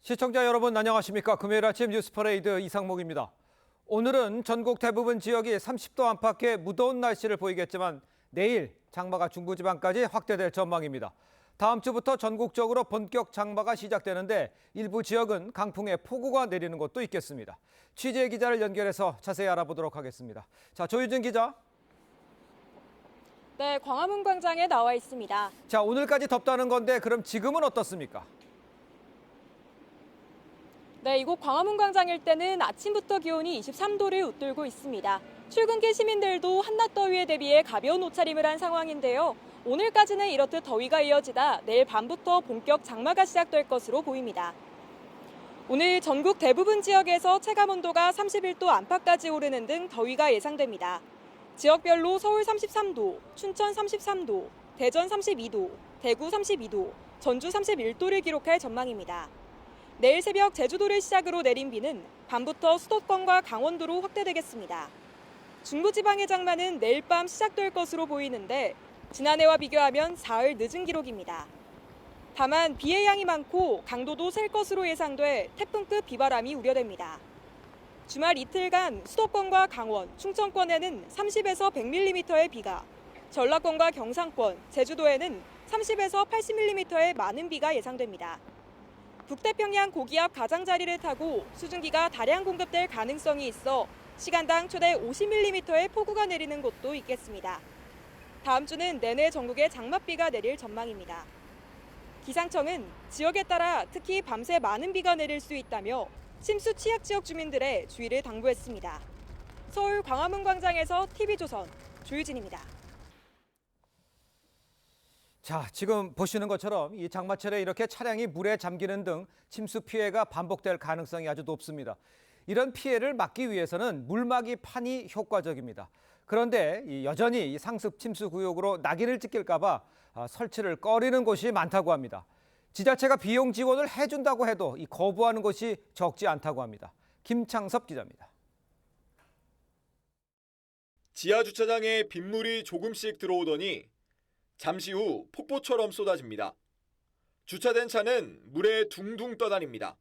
시청자 여러분 안녕하십니까? 금요일 아침 뉴스 퍼레이드 이상목입니다. 오늘은 전국 대부분 지역이 30도 안팎의 무더운 날씨를 보이겠지만 내일 장마가 중부지방까지 확대될 전망입니다. 다음 주부터 전국적으로 본격 장마가 시작되는데 일부 지역은 강풍에 폭우가 내리는 곳도 있겠습니다. 취재 기자를 연결해서 자세히 알아보도록 하겠습니다. 자, 조유진 기자. 네, 광화문 광장에 나와 있습니다. 자, 오늘까지 덥다는 건데 그럼 지금은 어떻습니까? 네, 이곳 광화문 광장일 때는 아침부터 기온이 23도를 웃돌고 있습니다. 출근길 시민들도 한낮 더위에 대비해 가벼운 옷차림을 한 상황인데요. 오늘까지는 이렇듯 더위가 이어지다 내일 밤부터 본격 장마가 시작될 것으로 보입니다. 오늘 전국 대부분 지역에서 체감온도가 31도 안팎까지 오르는 등 더위가 예상됩니다. 지역별로 서울 33도, 춘천 33도, 대전 32도, 대구 32도, 전주 31도를 기록할 전망입니다. 내일 새벽 제주도를 시작으로 내린 비는 밤부터 수도권과 강원도로 확대되겠습니다. 중부지방의 장마는 내일 밤 시작될 것으로 보이는데 지난해와 비교하면 사흘 늦은 기록입니다. 다만 비의 양이 많고 강도도 셀 것으로 예상돼 태풍급 비바람이 우려됩니다. 주말 이틀간 수도권과 강원, 충청권에는 30에서 100mm의 비가, 전라권과 경상권, 제주도에는 30에서 80mm의 많은 비가 예상됩니다. 북태평양 고기압 가장자리를 타고 수증기가 다량 공급될 가능성이 있어 시간당 최대 50mm의 폭우가 내리는 곳도 있겠습니다. 다음 주는 내내 전국에 장맛비가 내릴 전망입니다. 기상청은 지역에 따라 특히 밤새 많은 비가 내릴 수 있다며 침수 취약 지역 주민들의 주의를 당부했습니다. 서울 광화문 광장에서 TV조선 조유진입니다. 자, 지금 보시는 것처럼 이 장마철에 이렇게 차량이 물에 잠기는 등 침수 피해가 반복될 가능성이 아주 높습니다. 이런 피해를 막기 위해서는 물막이 판이 효과적입니다. 그런데 여전히 이 상습 침수 구역으로 낙인을 찍힐까 봐 설치를 꺼리는 곳이 많다고 합니다. 지자체가 비용 지원을 해준다고 해도 이 거부하는 곳이 적지 않다고 합니다. 김창섭 기자입니다. 지하 주차장에 빗물이 조금씩 들어오더니 잠시 후 폭포처럼 쏟아집니다. 주차된 차는 물에 둥둥 떠다닙니다.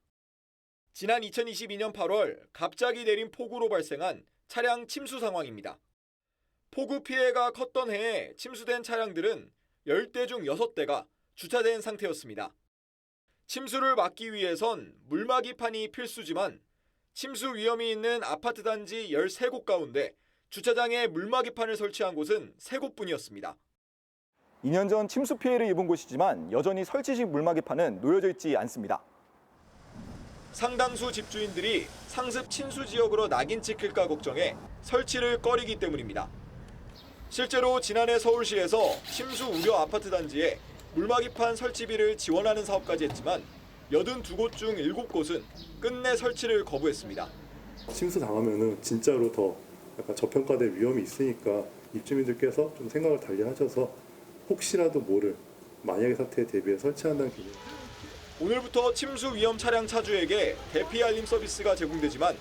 지난 2022년 8월 갑자기 내린 폭우로 발생한 차량 침수 상황입니다. 폭우 피해가 컸던 해에 침수된 차량들은 10대 중 6대가 주차된 상태였습니다. 침수를 막기 위해선 물막이판이 필수지만 침수 위험이 있는 아파트 단지 13곳 가운데 주차장에 물막이판을 설치한 곳은 3곳뿐이었습니다. 2년 전 침수 피해를 입은 곳이지만 여전히 설치식 물막이판은 놓여져 있지 않습니다. 상당수 집주인들이 상습 침수 지역으로 낙인 찍힐까 걱정해 설치를 꺼리기 때문입니다. 실제로 지난해 서울시에서 침수 우려 아파트 단지에 물막이판 설치비를 지원하는 사업까지 했지만 82곳 중 7곳은 끝내 설치를 거부했습니다. 침수 당하면은 진짜로 더 약간 저평가될 위험이 있으니까 입주민들께서 좀 생각을 달리 하셔서 혹시라도 모를 만약의 사태에 대비해 설치한다는 개념. 오늘부터 침수 위험 차량 차주에게 대피 알림 서비스가 제공되지만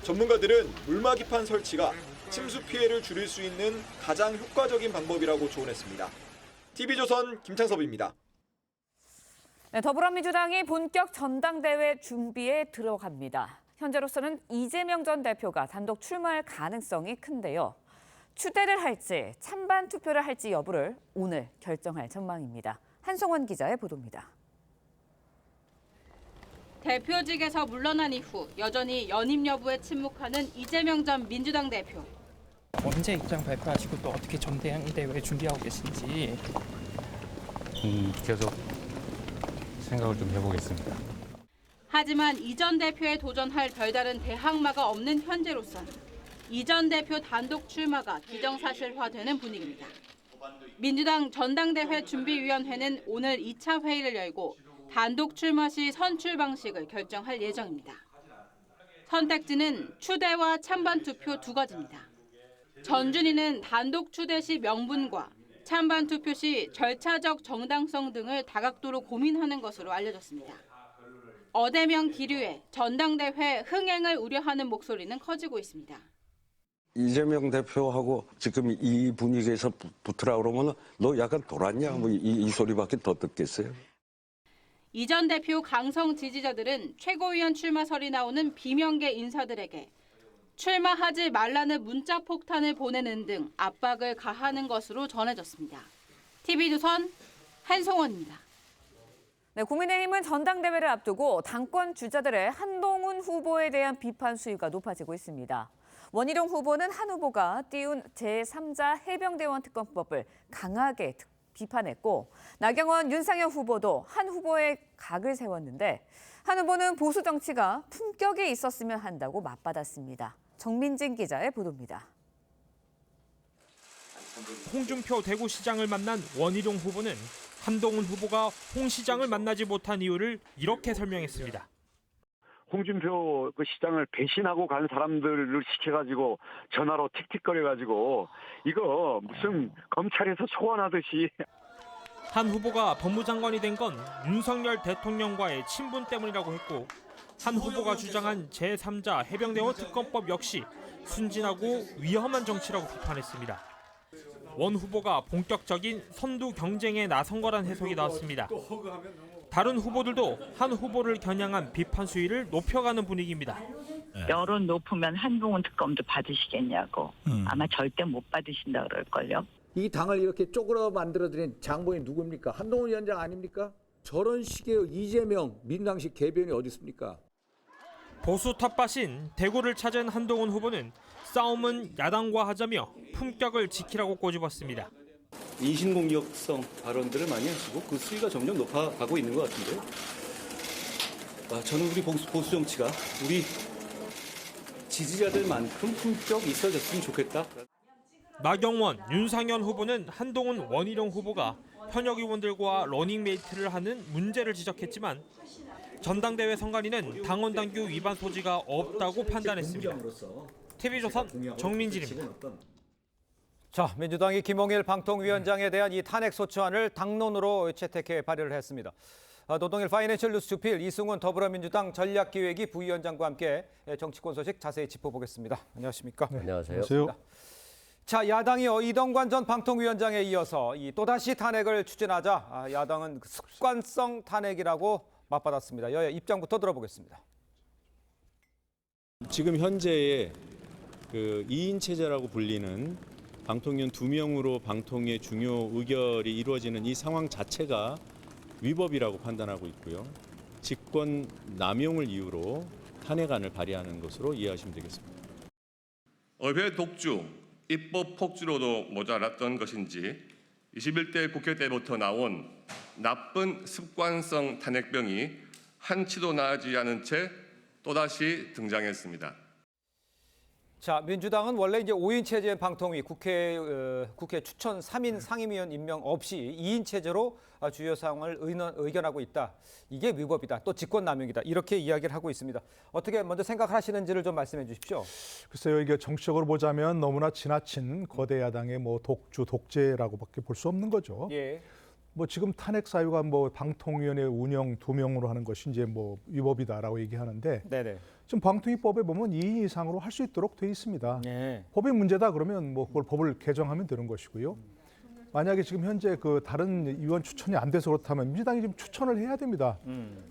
전문가들은 물막이판 설치가 침수 피해를 줄일 수 있는 가장 효과적인 방법이라고 조언했습니다. TV조선 김창섭입니다. 네, 더불어민주당이 본격 전당대회 준비에 들어갑니다. 현재로서는 이재명 전 대표가 단독 출마할 가능성이 큰데요. 추대를 할지 찬반 투표를 할지 여부를 오늘 결정할 전망입니다. 한송원 기자의 보도입니다. 대표직에서 물러난 이후 여전히 연임 여부에 침묵하는 이재명 전 민주당 대표. 언제 입장 발표하시고 또 어떻게 전당대회 준비하고 계신지 계속 생각을 좀 해보겠습니다. 하지만 이 전 대표에 도전할 별다른 대항마가 없는 현재로선 이 전 대표 단독 출마가 기정사실화되는 분위기입니다. 민주당 전당대회 준비위원회는 오늘 2차 회의를 열고 단독 출마 시 선출 방식을 결정할 예정입니다. 선택지는 추대와 찬반 투표 두 가지입니다. 전준희는 단독 추대 시 명분과 찬반 투표 시 절차적 정당성 등을 다각도로 고민하는 것으로 알려졌습니다. 어대명 기류에 전당대회 흥행을 우려하는 목소리는 커지고 있습니다. 이재명 대표하고 지금 이 분위기에서 붙으라 그러면 너 약간 돌았냐? 뭐 이 소리밖에 더 듣겠어요. 이 전 대표 강성 지지자들은 최고위원 출마설이 나오는 비명계 인사들에게 출마하지 말라는 문자 폭탄을 보내는 등 압박을 가하는 것으로 전해졌습니다. TV조선 한송원입니다. 네, 국민의힘은 전당대회를 앞두고 당권 주자들의 한동훈 후보에 대한 비판 수위가 높아지고 있습니다. 원희룡 후보는 한 후보가 띄운 제3자 해병대원 특검법을 강하게 비판했고, 나경원, 윤상현 후보도 한 후보의 각을 세웠는데, 한 후보는 보수 정치가 품격이 있었으면 한다고 맞받았습니다. 정민진 기자의 보도입니다. 홍준표 대구시장을 만난 원희룡 후보는 한동훈 후보가 홍 시장을 만나지 못한 이유를 이렇게 설명했습니다. 홍준표 그 시장을 배신하고 간 사람들을 시켜가지고 전화로 틱틱거려가지고 이거 무슨 검찰에서 소환하듯이. 한 후보가 법무장관이 된 건 윤석열 대통령과의 친분 때문이라고 했고, 한 후보가 주장한 제3자 해병대원 특검법 역시 순진하고 위험한 정치라고 비판했습니다. 원 후보가 본격적인 선두 경쟁에 나선 거란 해석이 나왔습니다. 다른 후보들도 한 후보를 겨냥한 비판 수위를 높여가는 분위기입니다. 여론 높으면 한동훈 특검도 받으시겠냐고. 아마 절대 못 받으신다 그럴걸요. 이 당을 이렇게 쪼그러 만들어드린 장본이 누굽니까? 한동훈 위원장 아닙니까? 저런 식의 이재명 민주당식 개변이 어디 있습니까? 보수 텃밭인 대구를 찾은 한동훈 후보는 싸움은 야당과 하자며 품격을 지키라고 꼬집었습니다. 인신공격성 발언들을 많이 하시고 그 수위가 점점 높아가고 있는 것 같은데요. 저는 우리 보수 정치가 우리 지지자들만큼 품격이 있어졌으면 좋겠다. 나경원, 윤상현 후보는 한동훈, 원희룡 후보가 현역 의원들과 러닝메이트를 하는 문제를 지적했지만 전당대회 선관위는 당원 당규 위반 소지가 없다고 판단했습니다. TV조선 정민진입니다. 자, 민주당이 김홍일 방통위원장에 대한 이 탄핵 소추안을 당론으로 채택해 발의를 했습니다. 노동일 파이낸셜 뉴스 주필 이승훈 더불어민주당 전략기획위 부위원장과 함께 정치권 소식 자세히 짚어보겠습니다. 안녕하십니까? 네, 안녕하세요. 자, 야당이 이동관 전 방통위원장에 이어서 또다시 탄핵을 추진하자 야당은 습관성 탄핵이라고 맞받았습니다. 여야 입장부터 들어보겠습니다. 지금 현재의 그 2인 체제라고 불리는 방통위원 2명으로 방통위의 중요 의결이 이루어지는 이 상황 자체가 위법이라고 판단하고 있고요. 직권 남용을 이유로 탄핵안을 발의하는 것으로 이해하시면 되겠습니다. 의회 독주, 입법 폭주로도 모자랐던 것인지 21대 국회 때부터 나온 나쁜 습관성 탄핵병이 한치도 나아지지 않은 채 또다시 등장했습니다. 자, 민주당은 원래 이제 5인 체제의 방통위 국회 추천 3인 상임위원 임명 없이 2인 체제로 주요 사항을 의견하고 있다. 이게 위법이다. 또 직권남용이다. 이렇게 이야기를 하고 있습니다. 어떻게 먼저 생각하시는지를 좀 말씀해 주십시오. 글쎄요, 이게 정치적으로 보자면 너무나 지나친 거대 야당의 독주, 독재라고밖에 볼 수 없는 거죠. 예. 지금 탄핵 사유가 방통위원회 운영 2명으로 하는 것이 이제 위법이다라고 얘기하는데, 네네. 지금 방통위법에 보면 2인 이상으로 할 수 있도록 돼 있습니다. 네. 법이 문제다 그러면 그걸 법을 개정하면 되는 것이고요. 만약에 지금 현재 그 다른 의원 추천이 안 돼서 그렇다면 민주당이 지금 추천을 해야 됩니다.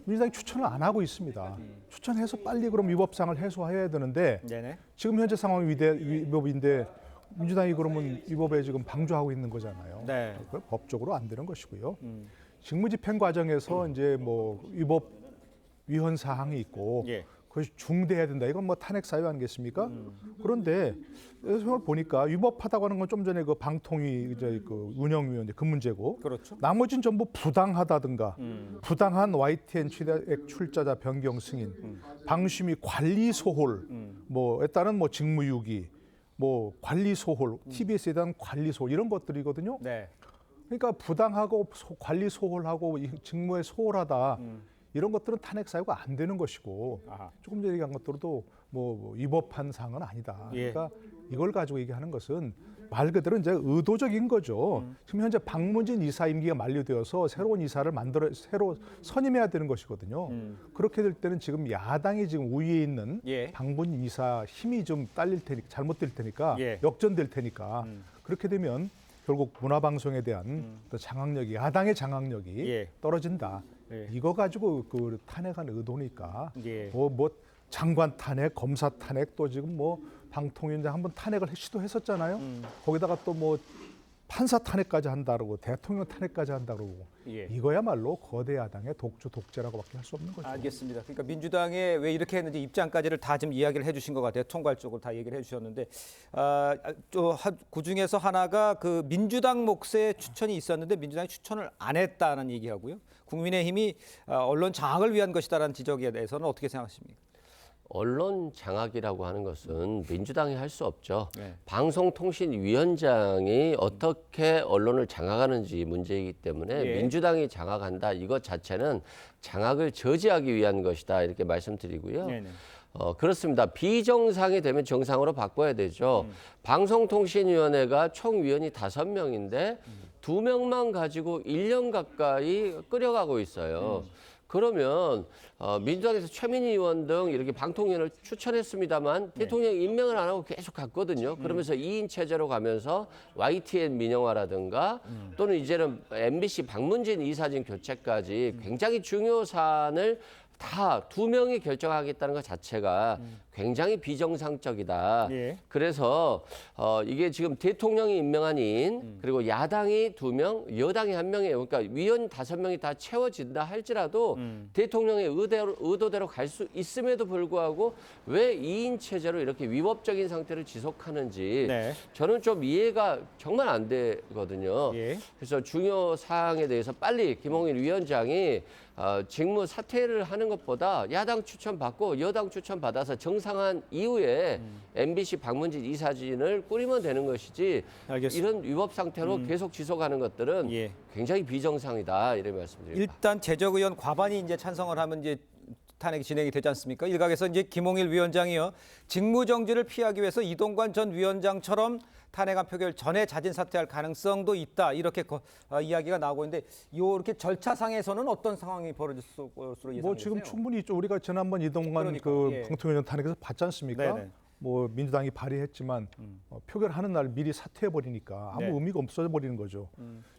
민주당이 추천을 안 하고 있습니다. 추천해서 빨리 그럼 위법상을 해소해야 되는데, 네네. 지금 현재 상황이 위법인데 민주당이 그러면 위법에 지금 방조하고 있는 거잖아요. 네. 법적으로 안 되는 것이고요. 직무집행 과정에서 이제 위법 위헌 사항이 있고, 예. 그것이 중대해야 된다. 이건 탄핵 사유 아니겠습니까? 그런데 생각을 보니까 위법하다고 하는 건 좀 전에 그 방통위 이제 그 운영위원회 그 문제고, 그렇죠. 나머지는 전부 부당하다든가, 부당한 YTN 취득 출자자 변경 승인, 방심위 관리 소홀, 에 따른 직무유기, 관리 소홀, TBS에 대한 관리 소홀 이런 것들이거든요. 네. 그러니까 부당하고 관리 소홀하고 직무에 소홀하다. 이런 것들은 탄핵 사유가 안 되는 것이고, 조금 전에 얘기한 것들도 위법한 사항은 아니다. 예. 그러니까 이걸 가지고 얘기하는 것은 말 그대로 이제 의도적인 거죠. 지금 현재 박문진 이사 임기가 만료되어서 새로운 이사를 새로 선임해야 되는 것이거든요. 그렇게 될 때는 지금 야당이 지금 우위에 있는 예. 박문진 이사 힘이 좀 딸릴 테니까, 잘못될 테니까, 예. 역전될 테니까, 그렇게 되면 결국 문화방송에 대한 또 장악력이, 야당의 장악력이 예. 떨어진다. 이거 가지고 그 탄핵한 의도니까 예. 뭐 장관 탄핵, 검사 탄핵 또 지금 뭐 방통위원장 한번 탄핵을 시도했었잖아요. 거기다가 또 뭐 판사 탄핵까지 한다고 대통령 탄핵까지 한다고 예. 이거야말로 거대 야당의 독주 독재라고밖에 할 수 없는 거죠. 알겠습니다. 그러니까 민주당에 왜 이렇게 했는지 입장까지를 다 지금 이야기를 해주신 것 같아요. 총괄적으로 다 얘기를 해주셨는데 그 중에서 하나가 그 민주당 몫의 추천이 있었는데 민주당이 추천을 안 했다는 얘기하고요. 국민의힘이 언론 장악을 위한 것이다라는 지적에 대해서는 어떻게 생각하십니까? 언론 장악이라고 하는 것은 민주당이 할 수 없죠. 네. 방송통신위원장이 어떻게 언론을 장악하는지 문제이기 때문에 예. 민주당이 장악한다. 이것 자체는 장악을 저지하기 위한 것이다. 이렇게 말씀드리고요. 네네. 그렇습니다. 비정상이 되면 정상으로 바꿔야 되죠. 방송통신위원회가 총 위원이 5명인데 2명만 가지고 1년 가까이 끌어가고 있어요. 그러면 민주당에서 최민희 의원 등 이렇게 방통위원을 추천했습니다만 대통령이 임명을 안 하고 계속 갔거든요. 그러면서 2인 체제로 가면서 YTN 민영화라든가 또는 이제는 MBC 박문진 이사진 교체까지 굉장히 중요 사안을 다 2명이 결정하겠다는 것 자체가 굉장히 비정상적이다. 예. 그래서 이게 지금 대통령이 임명한인 그리고 야당이 2명, 여당이 1명이에요. 그러니까 위원 5명이 다 채워진다 할지라도 대통령의 의도대로 갈 수 있음에도 불구하고 왜 2인 체제로 이렇게 위법적인 상태를 지속하는지 네. 저는 좀 이해가 정말 안 되거든요. 예. 그래서 중요 사항에 대해서 빨리 김홍일 위원장이 직무 사퇴를 하는 것보다 야당 추천 받고 여당 추천 받아서 정상한 이후에 MBC 박문진 이사진을 꾸리면 되는 것이지 알겠습니다. 이런 위법 상태로 계속 지속하는 것들은 예. 굉장히 비정상이다 이런 말씀드립니다. 일단 재적 의원 과반이 이제 찬성을 하면 이제 탄핵이 진행이 되지 않습니까? 일각에서 이제 김홍일 위원장이요 직무 정지를 피하기 위해서 이동관 전 위원장처럼 탄핵안 표결 전에 자진 사퇴할 가능성도 있다 이렇게 이야기가 나오고 있는데 이렇게 절차상에서는 어떤 상황이 벌어질 것으로 예상되세요? 뭐 지금 충분히 있죠. 우리가 지난번 이동관 그 예. 방통위원장 탄핵에서 봤지 않습니까? 네네. 뭐 민주당이 발의했지만 표결하는 날 미리 사퇴해 버리니까 아무 네. 의미가 없어져 버리는 거죠.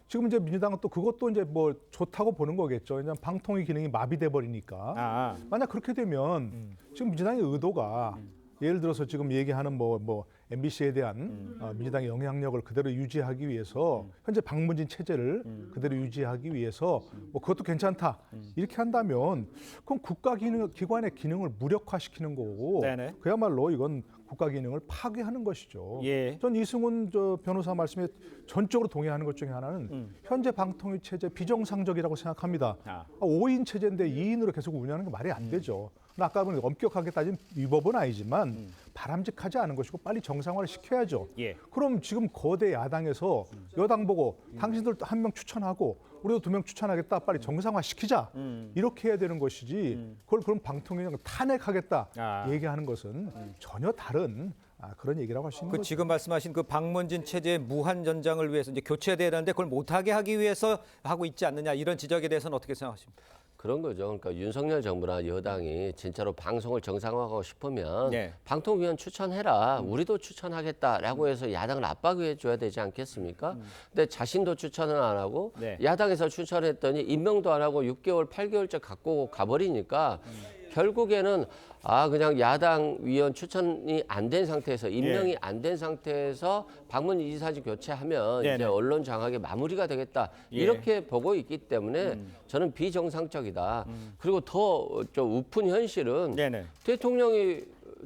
지금 이제 민주당은 또 그것도 이제 뭐 좋다고 보는 거겠죠. 그냥 방통위 기능이 마비돼 버리니까. 만약 그렇게 되면 지금 민주당의 의도가 예를 들어서 지금 얘기하는 뭐 MBC에 대한 민주당의 영향력을 그대로 유지하기 위해서 현재 방문진 체제를 그대로 유지하기 위해서 뭐 그것도 괜찮다 이렇게 한다면 그럼 국가기관의 기능을 무력화시키는 거고 네네. 그야말로 이건 국가 기능을 파괴하는 것이죠. 예. 전 이승훈 변호사 말씀에 전적으로 동의하는 것 중에 하나는 현재 방통위 체제 비정상적이라고 생각합니다. 5인 체제인데 2인으로 계속 운영하는 게 말이 안 되죠. 아까 보니 엄격하게 따지면 위법은 아니지만 바람직하지 않은 것이고 빨리 정상화를 시켜야죠. 예. 그럼 지금 거대 야당에서 여당 보고 당신들 1명 추천하고 우리도 2명 추천하겠다. 빨리 정상화 시키자. 이렇게 해야 되는 것이지 그걸 그럼 방통위원장 탄핵하겠다 얘기하는 것은 전혀 다른 그런 얘기라고 할 수 있는 거죠. 지금 말씀하신 그 방문진 체제의 무한 전장을 위해서 이제 교체돼야 되는데 그걸 못하게 하기 위해서 하고 있지 않느냐 이런 지적에 대해서는 어떻게 생각하십니까? 그런 거죠. 그러니까 윤석열 정부나 여당이 진짜로 방송을 정상화하고 싶으면 네. 방통위원 추천해라. 우리도 추천하겠다라고 해서 야당을 압박해 줘야 되지 않겠습니까? 근데 자신도 추천을 안 하고 네. 야당에서 추천했더니 임명도 안 하고 6개월, 8개월째 갖고 가버리니까 결국에는 그냥 야당 위원 추천이 안 된 상태에서 임명이 안 된 상태에서 방문진 이사진 교체하면 네네. 이제 언론 장악의 마무리가 되겠다. 예. 이렇게 보고 있기 때문에 저는 비정상적이다. 그리고 더 좀 우픈 현실은 네네. 대통령이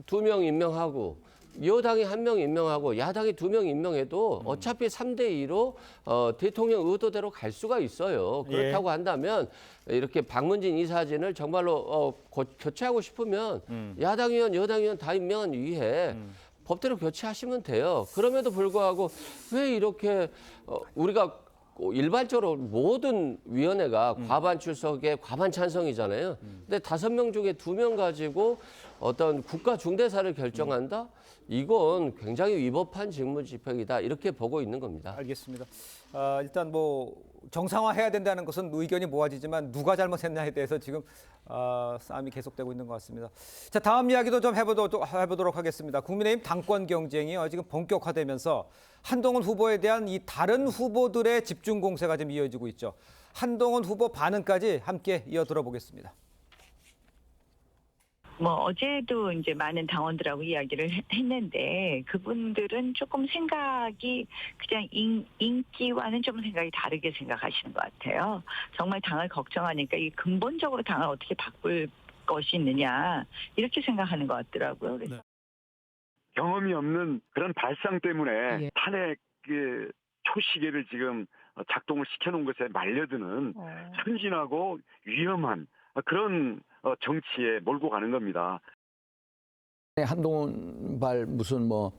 2명 임명하고 여당이 1명 임명하고 야당이 2명 임명해도 어차피 3대2로 대통령 의도대로 갈 수가 있어요. 그렇다고 예. 한다면 이렇게 방문진 이사진을 정말로 교체하고 싶으면 야당 의원, 여당 의원 다 임명한 이후에 법대로 교체하시면 돼요. 그럼에도 불구하고 왜 이렇게 우리가 일반적으로 모든 위원회가 과반 출석에 과반 찬성이잖아요. 근데 5명 중에 2명 가지고 어떤 국가 중대사를 결정한다? 이건 굉장히 위법한 직무 집행이다. 이렇게 보고 있는 겁니다. 알겠습니다. 일단 뭐 정상화해야 된다는 것은 의견이 모아지지만 누가 잘못했냐에 대해서 지금 싸움이 계속되고 있는 것 같습니다. 자, 다음 이야기도 좀 해보도록 하겠습니다. 국민의힘 당권 경쟁이 지금 본격화되면서 한동훈 후보에 대한 이 다른 후보들의 집중 공세가 좀 이어지고 있죠. 한동훈 후보 반응까지 함께 이어 들어보겠습니다. 뭐 어제도 이제 많은 당원들하고 이야기를 했는데 그분들은 조금 생각이 그냥 인기와는 좀 생각이 다르게 생각하시는 것 같아요. 정말 당을 걱정하니까 이 근본적으로 당을 어떻게 바꿀 것이 있느냐 이렇게 생각하는 것 같더라고요. 그래서 경험이 없는 그런 발상 때문에 탄핵 초시계를 지금 작동을 시켜놓은 것에 말려드는 선진하고 위험한 그런 정치에 몰고 가는 겁니다. 한동훈발 무슨 뭐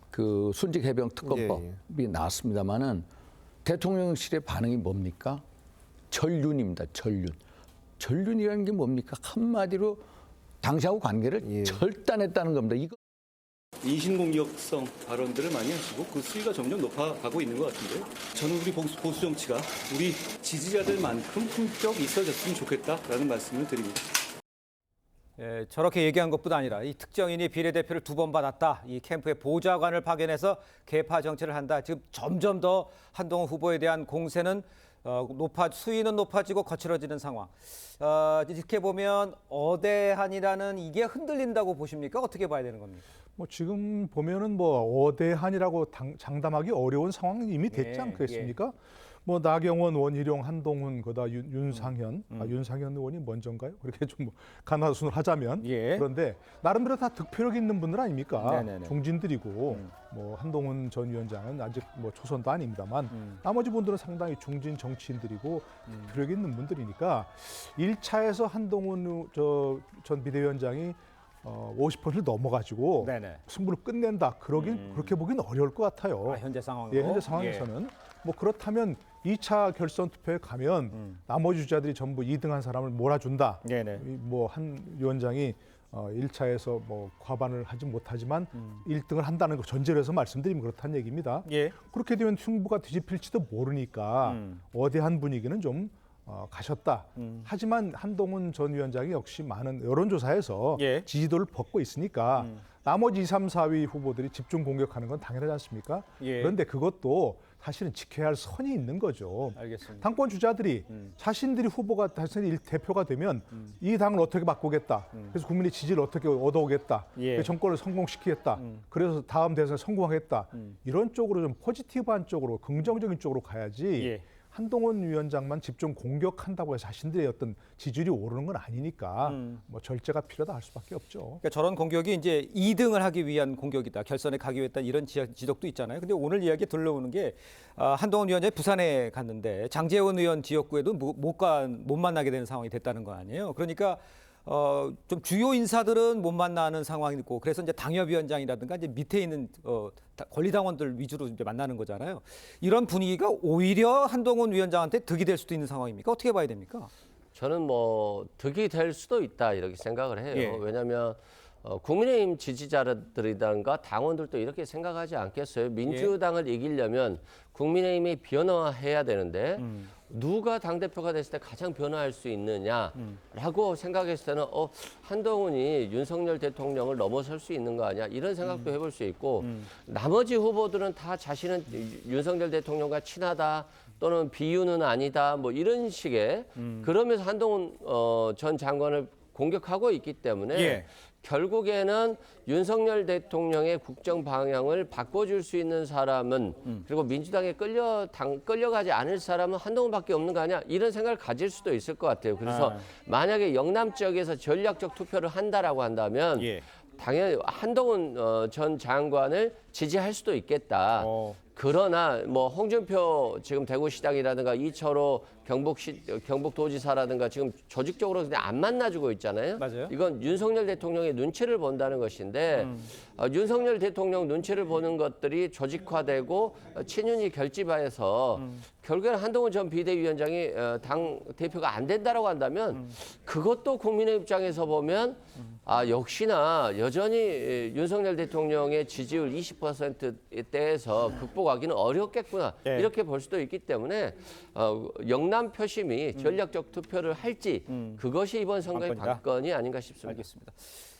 그 순직 해병 특검법이 나왔습니다만은 대통령실의 반응이 뭡니까? 전륜입니다. 전륜. 전륜이라는 게 뭡니까? 한마디로 당시하고 관계를 절단했다는 겁니다. 이거. 인신공격성 발언들을 많이 하시고 그 수위가 점점 높아가고 있는 것 같은데요. 저는 우리 보수 정치가 우리 지지자들만큼 품격 있어졌으면 좋겠다라는 말씀을 드립니다. 예, 저렇게 얘기한 것뿐 아니라 이 특정인이 비례대표를 2번 받았다. 이 캠프의 보좌관을 파견해서 개파 정치를 한다. 지금 점점 더 한동훈 후보에 대한 공세는 수위는 높아지고 거칠어지는 상황. 이렇게 보면 어대한이라는 이게 흔들린다고 보십니까? 어떻게 봐야 되는 겁니까? 뭐 지금 보면은 뭐 어대한이라고 장담하기 어려운 상황이 이미 됐지 않겠습니까? 뭐 나경원, 원희룡, 한동훈, 그다 윤상현, 윤상현 의원이 먼저인가요? 그렇게 좀 가나순을 하자면 그런데 나름대로 다 득표력 있는 분들 아닙니까? 중진들이고 뭐 한동훈 전 위원장은 아직 뭐 초선도 아닙니다만 나머지 분들은 상당히 중진 정치인들이고 득표력 있는 분들이니까 1차에서 한동훈 전 비대위원장이 50%를 넘어가지고 승부를 끝낸다. 그렇게 보기는 어려울 것 같아요. 현재 상황으로? 예, 현재 상황에서는. 뭐 그렇다면 2차 결선 투표에 가면 나머지 주자들이 전부 2등한 사람을 몰아준다. 뭐 한 위원장이 1차에서 뭐 과반을 하지 못하지만 1등을 한다는 거 전제로 해서 말씀드리면 그렇다는 얘기입니다. 그렇게 되면 승부가 뒤집힐지도 모르니까 어대한 분위기는 좀 가셨다. 하지만 한동훈 전 위원장이 역시 많은 여론조사에서 지지도를 벗고 있으니까 나머지 2, 3, 4위 후보들이 집중 공격하는 건 당연하지 않습니까? 그런데 그것도 사실은 지켜야 할 선이 있는 거죠. 알겠습니다. 당권 주자들이 자신들이 후보가 다시 대표가 되면 이 당을 어떻게 바꾸겠다. 그래서 국민의 지지를 어떻게 얻어오겠다. 정권을 성공시키겠다. 그래서 다음 대선에 성공하겠다. 이런 쪽으로 좀 포지티브한 쪽으로 긍정적인 쪽으로 가야지 한동훈 위원장만 집중 공격한다고 해서 자신들의 어떤 지지율이 오르는 건 아니니까 뭐 절제가 필요하다 할 수밖에 없죠. 그러니까 저런 공격이 이제 2등을 하기 위한 공격이다. 결선에 가기 위했다. 이런 지적도 있잖아요. 근데 오늘 이야기 들려오는 게 한동훈 위원장이 부산에 갔는데 장제원 의원 지역구에도 못 만나게 되는 상황이 됐다는 거 아니에요. 그러니까 좀 주요 인사들은 못 만나는 상황이고 그래서 이제 당협위원장이라든가 이제 밑에 있는 권리당원들 위주로 이제 만나는 거잖아요. 이런 분위기가 오히려 한동훈 위원장한테 득이 될 수도 있는 상황입니까? 어떻게 봐야 됩니까? 저는 뭐 득이 될 수도 있다 이렇게 생각을 해요. 왜냐하면 국민의힘 지지자들이든가 당원들도 이렇게 생각하지 않겠어요? 민주당을 이기려면 국민의힘이 변화해야 되는데 누가 당대표가 됐을 때 가장 변화할 수 있느냐라고 생각했을 때는 한동훈이 윤석열 대통령을 넘어설 수 있는 거 아니야? 이런 생각도 해볼 수 있고 나머지 후보들은 다 자신은 윤석열 대통령과 친하다 또는 비유는 아니다 뭐 이런 식의 그러면서 한동훈 전 장관을 공격하고 있기 때문에 결국에는 윤석열 대통령의 국정 방향을 바꿔줄 수 있는 사람은 그리고 민주당에 끌려가지 않을 사람은 한동훈밖에 없는 거 아니야? 이런 생각을 가질 수도 있을 것 같아요. 그래서 만약에 영남 지역에서 전략적 투표를 한다라고 한다면 당연히 한동훈 전 장관을 지지할 수도 있겠다. 그러나 뭐 홍준표 지금 대구시장이라든가 이철호 경북도지사라든가 지금 조직적으로 그냥 안 만나주고 있잖아요. 맞아요. 이건 윤석열 대통령의 눈치를 본다는 것인데 윤석열 대통령 눈치를 보는 것들이 조직화되고 친윤이 결집해서 결국에는 한동훈 전 비대위원장이 당 대표가 안 된다라고 한다면 그것도 국민의 입장에서 보면 역시나 여전히 윤석열 대통령의 지지율 20%대에서 극복하기는 어렵겠구나 이렇게 볼 수도 있기 때문에 영남 표심이 전략적 투표를 할지 그것이 이번 선거의 관건이 아닌가 싶습니다. 알겠습니다.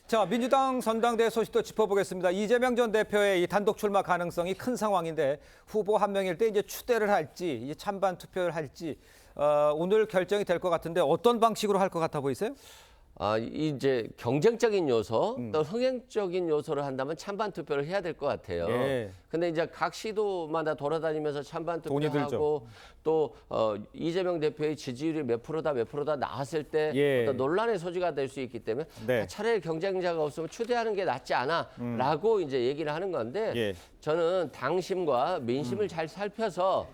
자, 민주당 전당대회 소식도 짚어보겠습니다. 이재명 전 대표의 이 단독 출마 가능성이 큰 상황인데 후보 한 명일 때 이제 추대를 할지 이제 찬반 투표를 할지 오늘 결정이 될 것 같은데 어떤 방식으로 할 것 같아 보이세요? 이제 경쟁적인 요소 또 흥행적인 요소를 한다면 찬반 투표를 해야 될 것 같아요. 예. 근데 이제 각 시도마다 돌아다니면서 찬반 돈이 들죠. 투표하고 또 이재명 대표의 지지율이 몇 프로다 나왔을 때 예. 어떤 논란의 소지가 될 수 있기 때문에 네. 차라리 경쟁자가 없으면 추대하는 게 낫지 않아라고 이제 얘기를 하는 건데 예. 저는 당심과 민심을 잘 살펴서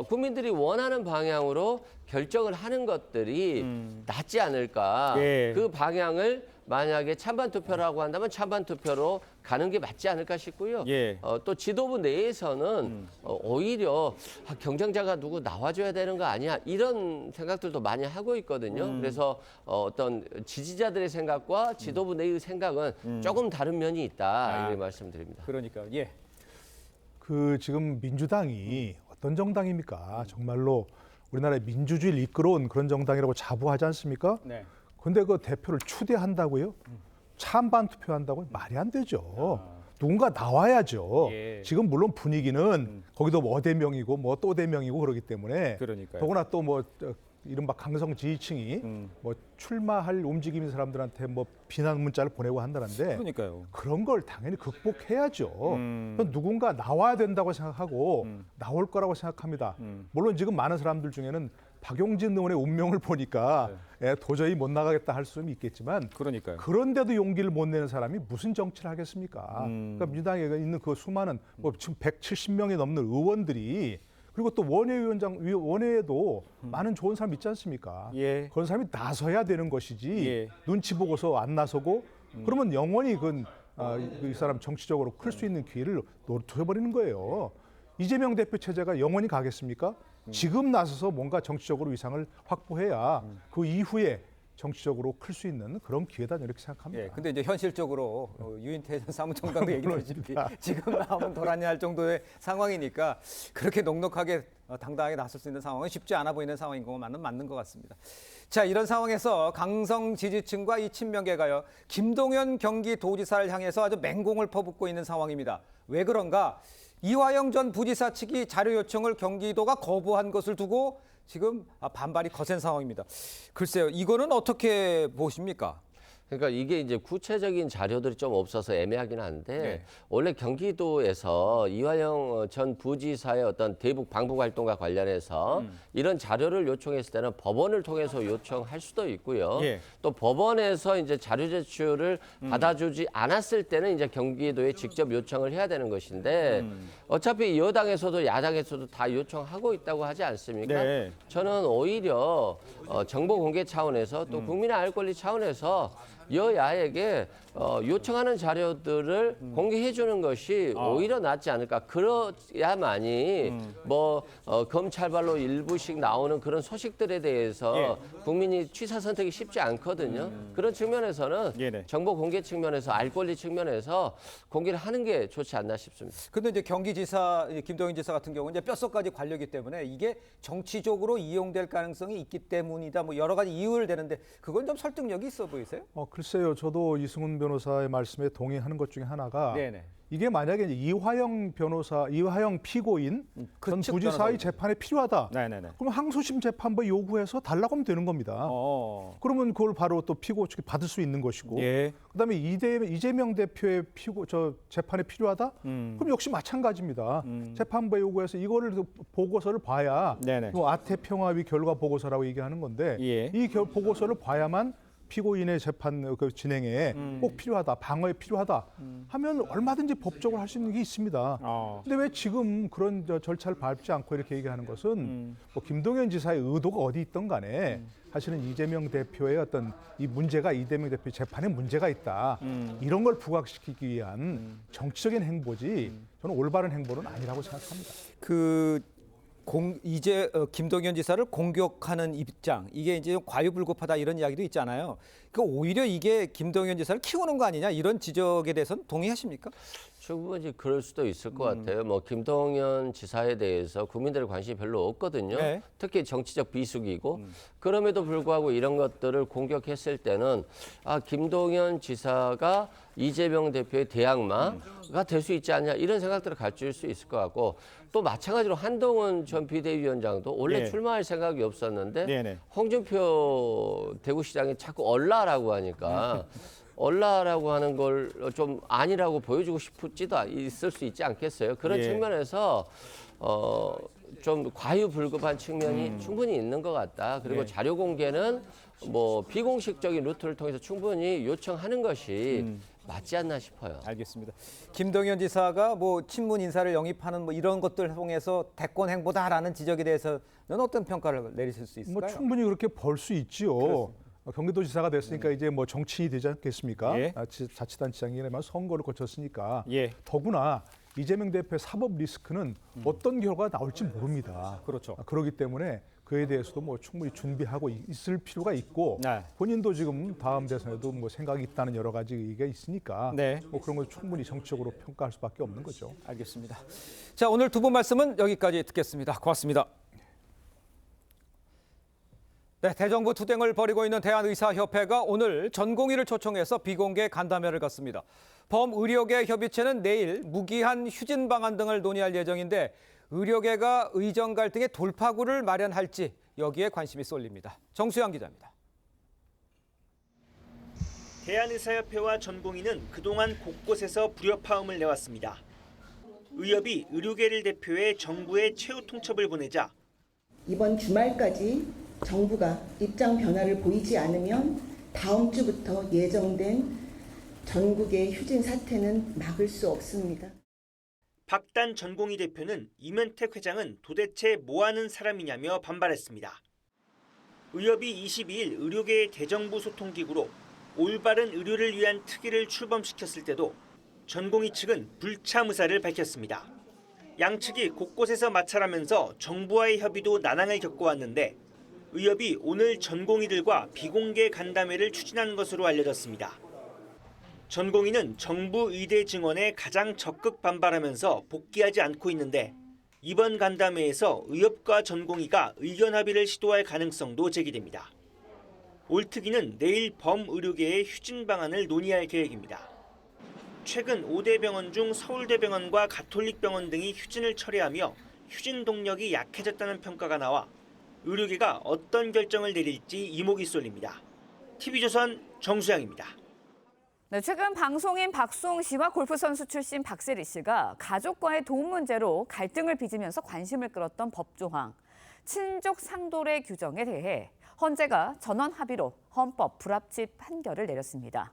국민들이 원하는 방향으로 결정을 하는 것들이 낫지 않을까. 예. 그 방향을 만약에 찬반 투표라고 한다면 찬반 투표로 가는 게 맞지 않을까 싶고요. 예. 또 지도부 내에서는 오히려 경쟁자가 누구 나와줘야 되는 거 아니야 이런 생각들도 많이 하고 있거든요. 그래서 어떤 지지자들의 생각과 지도부 내의 생각은 조금 다른 면이 있다 이렇게 말씀드립니다. 그러니까 예. 그 지금 민주당이 어떤 정당입니까? 정말로 우리나라의 민주주의를 이끌어온 그런 정당이라고 자부하지 않습니까? 네. 근데 그 대표를 추대한다고요? 찬반 투표한다고? 말이 안 되죠. 누군가 나와야죠. 예. 지금 물론 분위기는 거기도 뭐 어대명이고 뭐 또대명이고 그러기 때문에 그러니까요. 더구나 또 뭐 이른바 강성 지지층이 뭐 출마할 움직임인 사람들한테 뭐 비난 문자를 보내고 한다는데 그러니까요. 그런 걸 당연히 극복해야죠. 그건 누군가 나와야 된다고 생각하고 나올 거라고 생각합니다. 물론 지금 많은 사람들 중에는 박용진 의원의 운명을 보니까 도저히 못 나가겠다 할 수는 있겠지만 그러니까요. 그런데도 용기를 못 내는 사람이 무슨 정치를 하겠습니까? 그러니까 민주당에 있는 그 수많은 뭐 지금 170명이 넘는 의원들이 그리고 또 원외에도 많은 좋은 사람 있지 않습니까? 예. 그런 사람이 나서야 되는 것이지 예. 눈치 보고서 안 나서고 그러면 영원히 이 사람 정치적으로 클 수 있는 기회를 놓쳐버리는 거예요. 이재명 대표 체제가 영원히 가겠습니까? 지금 나서서 뭔가 정치적으로 위상을 확보해야 그 이후에 정치적으로 클 수 있는 그런 기회다 이렇게 생각합니다. 예, 근데 이제 현실적으로 유인태 전 사무총장도 얘기했듯이 지금 나오면 도란이 할 정도의 상황이니까 그렇게 넉넉하게 당당하게 나설 수 있는 상황은 쉽지 않아 보이는 상황인 것만은 맞는 것 같습니다. 자, 이런 상황에서 강성 지지층과 이 친명계가요, 김동연 경기도지사를 향해서 아주 맹공을 퍼붓고 있는 상황입니다. 왜 그런가? 이화영 전 부지사 측이 자료 요청을 경기도가 거부한 것을 두고 지금 반발이 거센 상황입니다. 글쎄요, 이거는 어떻게 보십니까? 그러니까 이게 이제 구체적인 자료들이 좀 없어서 애매하긴 한데 네. 원래 경기도에서 이화영 전 부지사의 어떤 대북 방북 활동과 관련해서 이런 자료를 요청했을 때는 법원을 통해서 요청할 수도 있고요. 예. 또 법원에서 이제 자료 제출을 받아주지 않았을 때는 이제 경기도에 직접 요청을 해야 되는 것인데 어차피 여당에서도 야당에서도 다 요청하고 있다고 하지 않습니까? 네. 저는 오히려 정보 공개 차원에서 또 국민의 알 권리 차원에서 여야에게 요청하는 자료들을 공개해 주는 것이 오히려 낫지 않을까. 그래야만이 검찰발로 일부씩 나오는 그런 소식들에 대해서 국민이 취사 선택이 쉽지 않거든요. 그런 측면에서는 정보 공개 측면에서 알 권리 측면에서 공개를 하는 게 좋지 않나 싶습니다. 근데 이제 경기지사 김동연 지사 같은 경우는 이제 뼛속까지 관료이기 때문에 이게 정치적으로 이용될 가능성이 있기 때문이다. 뭐 여러 가지 이유를 대는데 그건 좀 설득력이 있어 보이세요? 글쎄요. 저도 이승훈 변호사의 말씀에 동의하는 것 중에 하나가 네네. 이게 만약에 이제 이화영 피고인 전 측 부지사의 변호사님. 재판에 필요하다. 네네네. 그럼 항소심 재판부 요구해서 달라고 하면 되는 겁니다. 그러면 그걸 바로 또 피고 측이 받을 수 있는 것이고. 예. 그다음에 이재명 대표의 재판에 필요하다. 그럼 역시 마찬가지입니다. 재판부에 요구해서 이거를 보고서를 봐야 네네. 아태평화위 결과 보고서라고 얘기하는 건데 예. 이 보고서를 봐야만 피고인의 재판 진행에 꼭 필요하다, 방어에 필요하다 하면 얼마든지 법적으로 할 수 있는 게 있습니다. 근데 왜 지금 그런 절차를 밟지 않고 이렇게 얘기하는 것은 뭐 김동연 지사의 의도가 어디 있던 간에 사실은 이재명 대표의 어떤 이 문제가 이재명 대표 재판에 문제가 있다. 이런 걸 부각시키기 위한 정치적인 행보지 저는 올바른 행보는 아니라고 생각합니다. 김동연 지사를 공격하는 입장, 이게 이제 과유불급하다 이런 이야기도 있잖아요. 그 오히려 이게 김동연 지사를 키우는 거 아니냐 이런 지적에 대해서는 동의하십니까? 충분히 그럴 수도 있을 것 같아요. 뭐 김동연 지사에 대해서 국민들의 관심이 별로 없거든요. 네. 특히 정치적 비수기고 그럼에도 불구하고 이런 것들을 공격했을 때는 김동연 지사가 이재명 대표의 대항마가 될 수 있지 않냐 이런 생각들을 가질 수 있을 것 같고 또 마찬가지로 한동훈 전 비대위원장도 원래 네. 출마할 생각이 없었는데 네네. 홍준표 대구시장이 자꾸 얼라라고 하니까 얼라라고 하는 걸 좀 아니라고 보여주고 싶지도 있을 수 있지 않겠어요? 그런 예. 측면에서 좀 과유불급한 측면이 충분히 있는 것 같다. 그리고 네. 자료 공개는 뭐 비공식적인 루트를 통해서 충분히 요청하는 것이 맞지 않나 싶어요. 알겠습니다. 김동연 지사가 뭐 친문 인사를 영입하는 뭐 이런 것들 통해서 대권 행보다라는 지적에 대해서는 어떤 평가를 내리실 수 있을까요? 뭐 충분히 그렇게 볼 수 있지요. 경기도지사가 됐으니까 이제 뭐 정치인이 되지 않겠습니까? 예. 자치단체장이라면 선거를 거쳤으니까 예. 더구나 이재명 대표의 사법 리스크는 어떤 결과가 나올지 모릅니다. 그렇죠. 그렇기 때문에 그에 대해서도 뭐 충분히 준비하고 있을 필요가 있고 네. 본인도 지금 다음 대선에도 뭐 생각이 있다는 여러 가지 얘기가 있으니까 네. 뭐 그런 걸 충분히 정치적으로 평가할 수밖에 없는 거죠. 알겠습니다. 자, 오늘 두 분 말씀은 여기까지 듣겠습니다. 고맙습니다. 네, 대정부 투쟁을 벌이고 있는 대한의사협회가 오늘 전공의를 초청해서 비공개 간담회를 갖습니다. 범의료계 협의체는 내일 무기한 휴진 방안 등을 논의할 예정인데 의료계가 의정 갈등의 돌파구를 마련할지 여기에 관심이 쏠립니다. 정수영 기자입니다. 대한의사협회와 전공의는 그동안 곳곳에서 불협화음을 내왔습니다. 의협이 의료계를 대표해 정부에 최후 통첩을 보내자 이번 주말까지 정부가 입장 변화를 보이지 않으면 다음 주부터 예정된 전국의 휴진 사태는 막을 수 없습니다. 박단 전공의 대표는 이면택 회장은 도대체 뭐하는 사람이냐며 반발했습니다. 의협이 22일 의료계의 대정부 소통기구로 올바른 의료를 위한 특위를 출범시켰을 때도 전공의 측은 불참 의사를 밝혔습니다. 양측이 곳곳에서 마찰하면서 정부와의 협의도 난항을 겪어왔는데 의협이 오늘 전공의들과 비공개 간담회를 추진하는 것으로 알려졌습니다. 전공의는 정부 의대 증원에 가장 적극 반발하면서 복귀하지 않고 있는데 이번 간담회에서 의협과 전공의가 의견 합의를 시도할 가능성도 제기됩니다. 올특위는 내일 범의료계의 휴진 방안을 논의할 계획입니다. 최근 5대 병원 중 서울대병원과 가톨릭병원 등이 휴진을 철회하며 휴진 동력이 약해졌다는 평가가 나와 의료계가 어떤 결정을 내릴지 이목이 쏠립니다. TV조선 정수양입니다. 네, 최근 방송인 박수홍 씨와 골프 선수 출신 박세리 씨가 가족과의 도움 문제로 갈등을 빚으면서 관심을 끌었던 법조항, 친족 상돌의 규정에 대해 헌재가 전원 합의로 헌법 불합치 판결을 내렸습니다.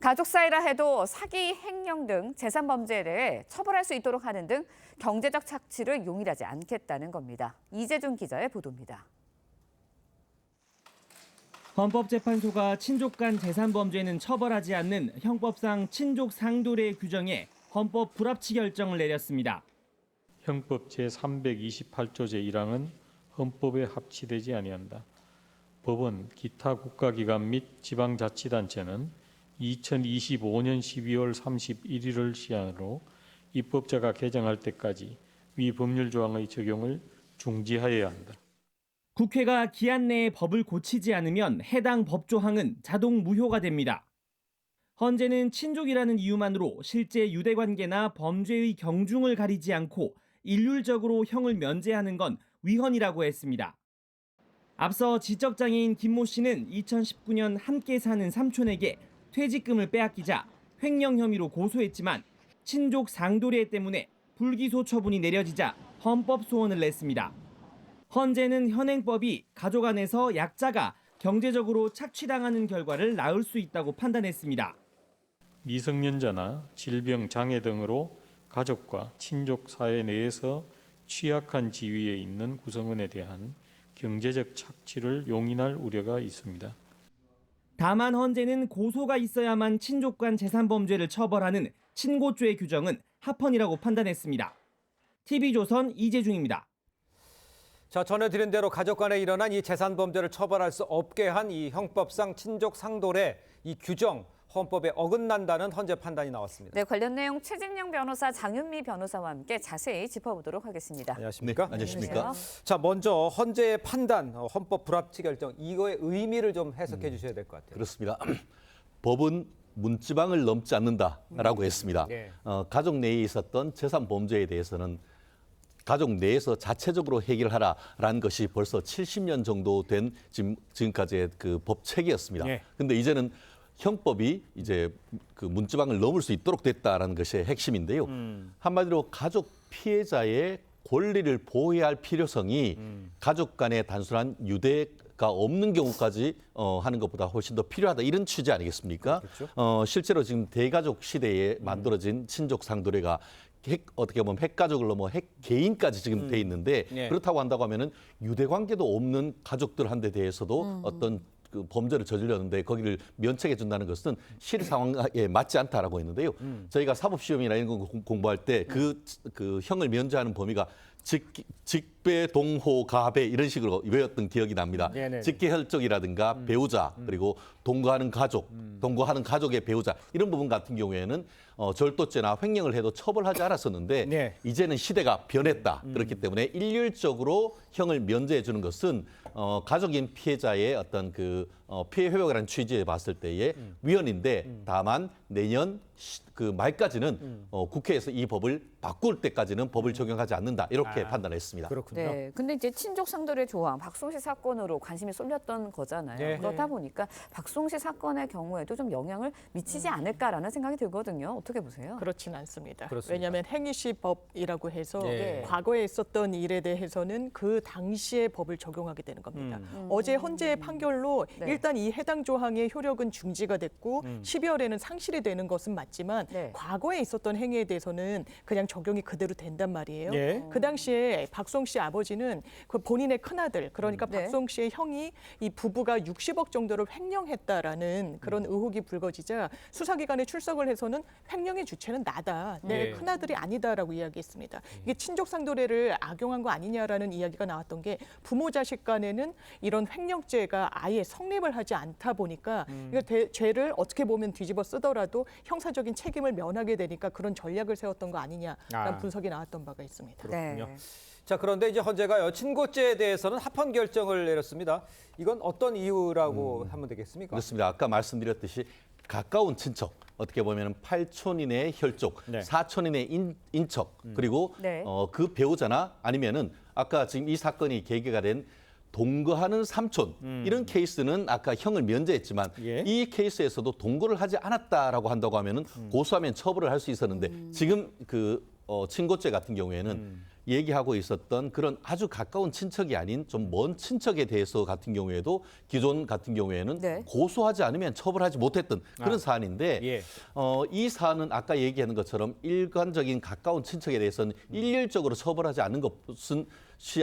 가족 사이라 해도 사기, 횡령 등 재산 범죄에 대해 처벌할 수 있도록 하는 등 경제적 착취를 용인하지 않겠다는 겁니다. 이재준 기자의 보도입니다. 헌법재판소가 친족 간 재산 범죄는 처벌하지 않는 형법상 친족 상돌의 규정에 헌법 불합치 결정을 내렸습니다. 형법 제328조 제1항은 헌법에 합치되지 아니한다. 법원, 기타 국가기관 및 지방자치단체는 2025년 12월 31일을 시한으로 입법자가 개정할 때까지 위 법률 조항의 적용을 중지하여야 한다. 국회가 기한 내에 법을 고치지 않으면 해당 법조항은 자동 무효가 됩니다. 헌재는 친족이라는 이유만으로 실제 유대관계나 범죄의 경중을 가리지 않고 일률적으로 형을 면제하는 건 위헌이라고 했습니다. 앞서 지적장애인 김모 씨는 2019년 함께 사는 삼촌에게 퇴직금을 빼앗기자 횡령 혐의로 고소했지만 친족 상도례 때문에 불기소 처분이 내려지자 헌법 소원을 냈습니다. 헌재는 현행법이 가족 안에서 약자가 경제적으로 착취당하는 결과를 낳을 수 있다고 판단했습니다. 미성년자나 질병, 장애 등으로 가족과 친족 사회 내에서 취약한 지위에 있는 구성원에 대한 경제적 착취를 용인할 우려가 있습니다. 다만 헌재는 고소가 있어야만 친족 간 재산 범죄를 처벌하는 친고죄 규정은 합헌이라고 판단했습니다. TV조선 이재중입니다. 자, 전해드린 대로 가족 간에 일어난 이 재산 범죄를 처벌할 수 없게 한 이 형법상 친족 상돌의 이 규정 헌법에 어긋난다는 헌재 판단이 나왔습니다. 네, 관련 내용 최진영 변호사, 장윤미 변호사와 함께 자세히 짚어보도록 하겠습니다. 안녕하십니까? 네, 안녕하십니까? 자, 먼저 헌재의 판단, 헌법 불합치 결정 이거의 의미를 좀 해석해 주셔야 될 것 같아요. 그렇습니다. 법은 문지방을 넘지 않는다라고 했습니다. 네. 가족 내에 있었던 재산 범죄에 대해서는 가족 내에서 자체적으로 해결하라라는 것이 벌써 70년 정도 된 지금까지의 그 법책이었습니다. 그런데 이제는 형법이 이제 그 문지방을 넘을 수 있도록 됐다라는 것이 핵심인데요. 한마디로 가족 피해자의 권리를 보호해야 할 필요성이 가족 간의 단순한 유대가 없는 경우까지 하는 것보다 훨씬 더 필요하다 이런 취지 아니겠습니까? 실제로 지금 대가족 시대에 만들어진 친족 상도례가 어떻게 보면 핵가족을 넘어 핵개인까지 지금 돼 있는데 그렇다고 한다고 하면은 유대관계도 없는 가족들한테 대해서도 어떤 그 범죄를 저질렀는데 거기를 면책해 준다는 것은 실 상황에 맞지 않다라고 했는데요. 저희가 사법시험이나 이런 거 공부할 때 그 형을 면제하는 범위가 직배, 동호, 가배 이런 식으로 외웠던 기억이 납니다. 직계혈족이라든가 배우자 그리고 동거하는 가족, 동거하는 가족의 배우자 이런 부분 같은 경우에는 절도죄나 횡령을 해도 처벌하지 않았었는데 이제는 시대가 변했다. 그렇기 때문에 일률적으로 형을 면제해 주는 것은 가족인 피해자의 어떤 그 피해 회복이라는 취지에 봤을 때의 위헌인데 다만 내년 그 말까지는 국회에서 이 법을 바꿀 때까지는 법을 적용하지 않는다 이렇게 판단했습니다. 그렇군요. 네, 근데 이제 친족 상돌의 조항, 박송씨 사건으로 관심이 쏠렸던 거잖아요. 네. 그렇다 보니까 박송씨 사건의 경우에도 좀 영향을 미치지 않을까라는 생각이 들거든요. 어떻게 보세요? 그렇진 않습니다. 그렇습니까? 왜냐하면 행위시법이라고 해서 네. 과거에 있었던 일에 대해서는 그 당시의 법을 적용하게 되는 겁니다. 어제 헌재의 판결로 네. 일단 이 해당 조항의 효력은 중지가 됐고 12월에는 상실이 되는 것은 맞지만 과거에 있었던 행위에 대해서는 그냥 적용이 그대로 된단 말이에요. 그 당시에 박송 씨 아버지는 그 본인의 큰아들 그러니까 박송 씨의 형이 이 부부가 60억 정도를 횡령했다라는 그런 의혹이 불거지자 수사기관에 출석을 해서는 횡령의 주체는 나다. 내 큰아들이 아니다라고 이야기했습니다. 이게 친족상도례를 악용한 거 아니냐라는 이야기가 나왔던 게 부모 자식 간에는 이런 횡령죄가 아예 성립을 하지 않다 보니까 이거 죄를 어떻게 보면 뒤집어 쓰더라도 형사적인 책임을 면하게 되니까 그런 전략을 세웠던 거 아니냐라는 분석이 나왔던 바가 있습니다. 그렇군요. 자, 그런데 이제 헌재가요 친고죄에 대해서는 합헌 결정을 내렸습니다. 이건 어떤 이유라고 하면 되겠습니까? 그렇습니다. 아까 말씀드렸듯이 가까운 친척, 어떻게 보면 8촌인의 혈족, 4촌인의 인척, 그리고 그 배우자나 아니면은 아까 지금 이 사건이 계기가 된 동거하는 삼촌 이런 케이스는 아까 형을 면제했지만 이 케이스에서도 동거를 하지 않았다라고 한다고 하면은 고소하면 처벌을 할 수 있었는데 지금 그 친고죄 같은 경우에는 얘기하고 있었던 그런 아주 가까운 친척이 아닌 좀 먼 친척에 대해서 같은 경우에도 기존 같은 경우에는 고소하지 않으면 처벌하지 못했던 그런 사안인데 이 사안은 아까 얘기하는 것처럼 일관적인 가까운 친척에 대해서는 일률적으로 처벌하지 않는 것은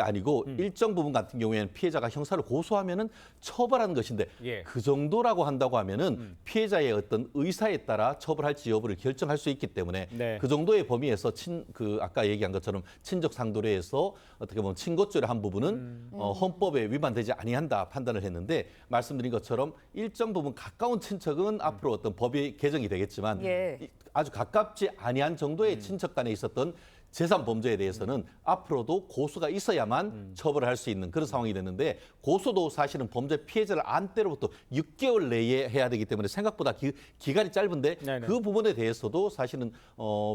아니고 일정 부분 같은 경우에는 피해자가 형사를 고소하면은 처벌하는 것인데 그 정도라고 한다고 하면은 피해자의 어떤 의사에 따라 처벌할지 여부를 결정할 수 있기 때문에 그 정도의 범위에서 그 아까 얘기한 것처럼 친족 상도례에서 어떻게 보면 친고죄를 한 부분은 헌법에 위반되지 아니한다 판단을 했는데 말씀드린 것처럼 일정 부분 가까운 친척은 앞으로 어떤 법이 개정이 되겠지만 아주 가깝지 아니한 정도의 친척 간에 있었던 재산 범죄에 대해서는 앞으로도 고소가 있어야만 처벌을 할 수 있는 그런 상황이 됐는데 고소도 사실은 범죄 피해자를 안 때로부터 6개월 내에 해야 되기 때문에 생각보다 기간이 짧은데 그 부분에 대해서도 사실은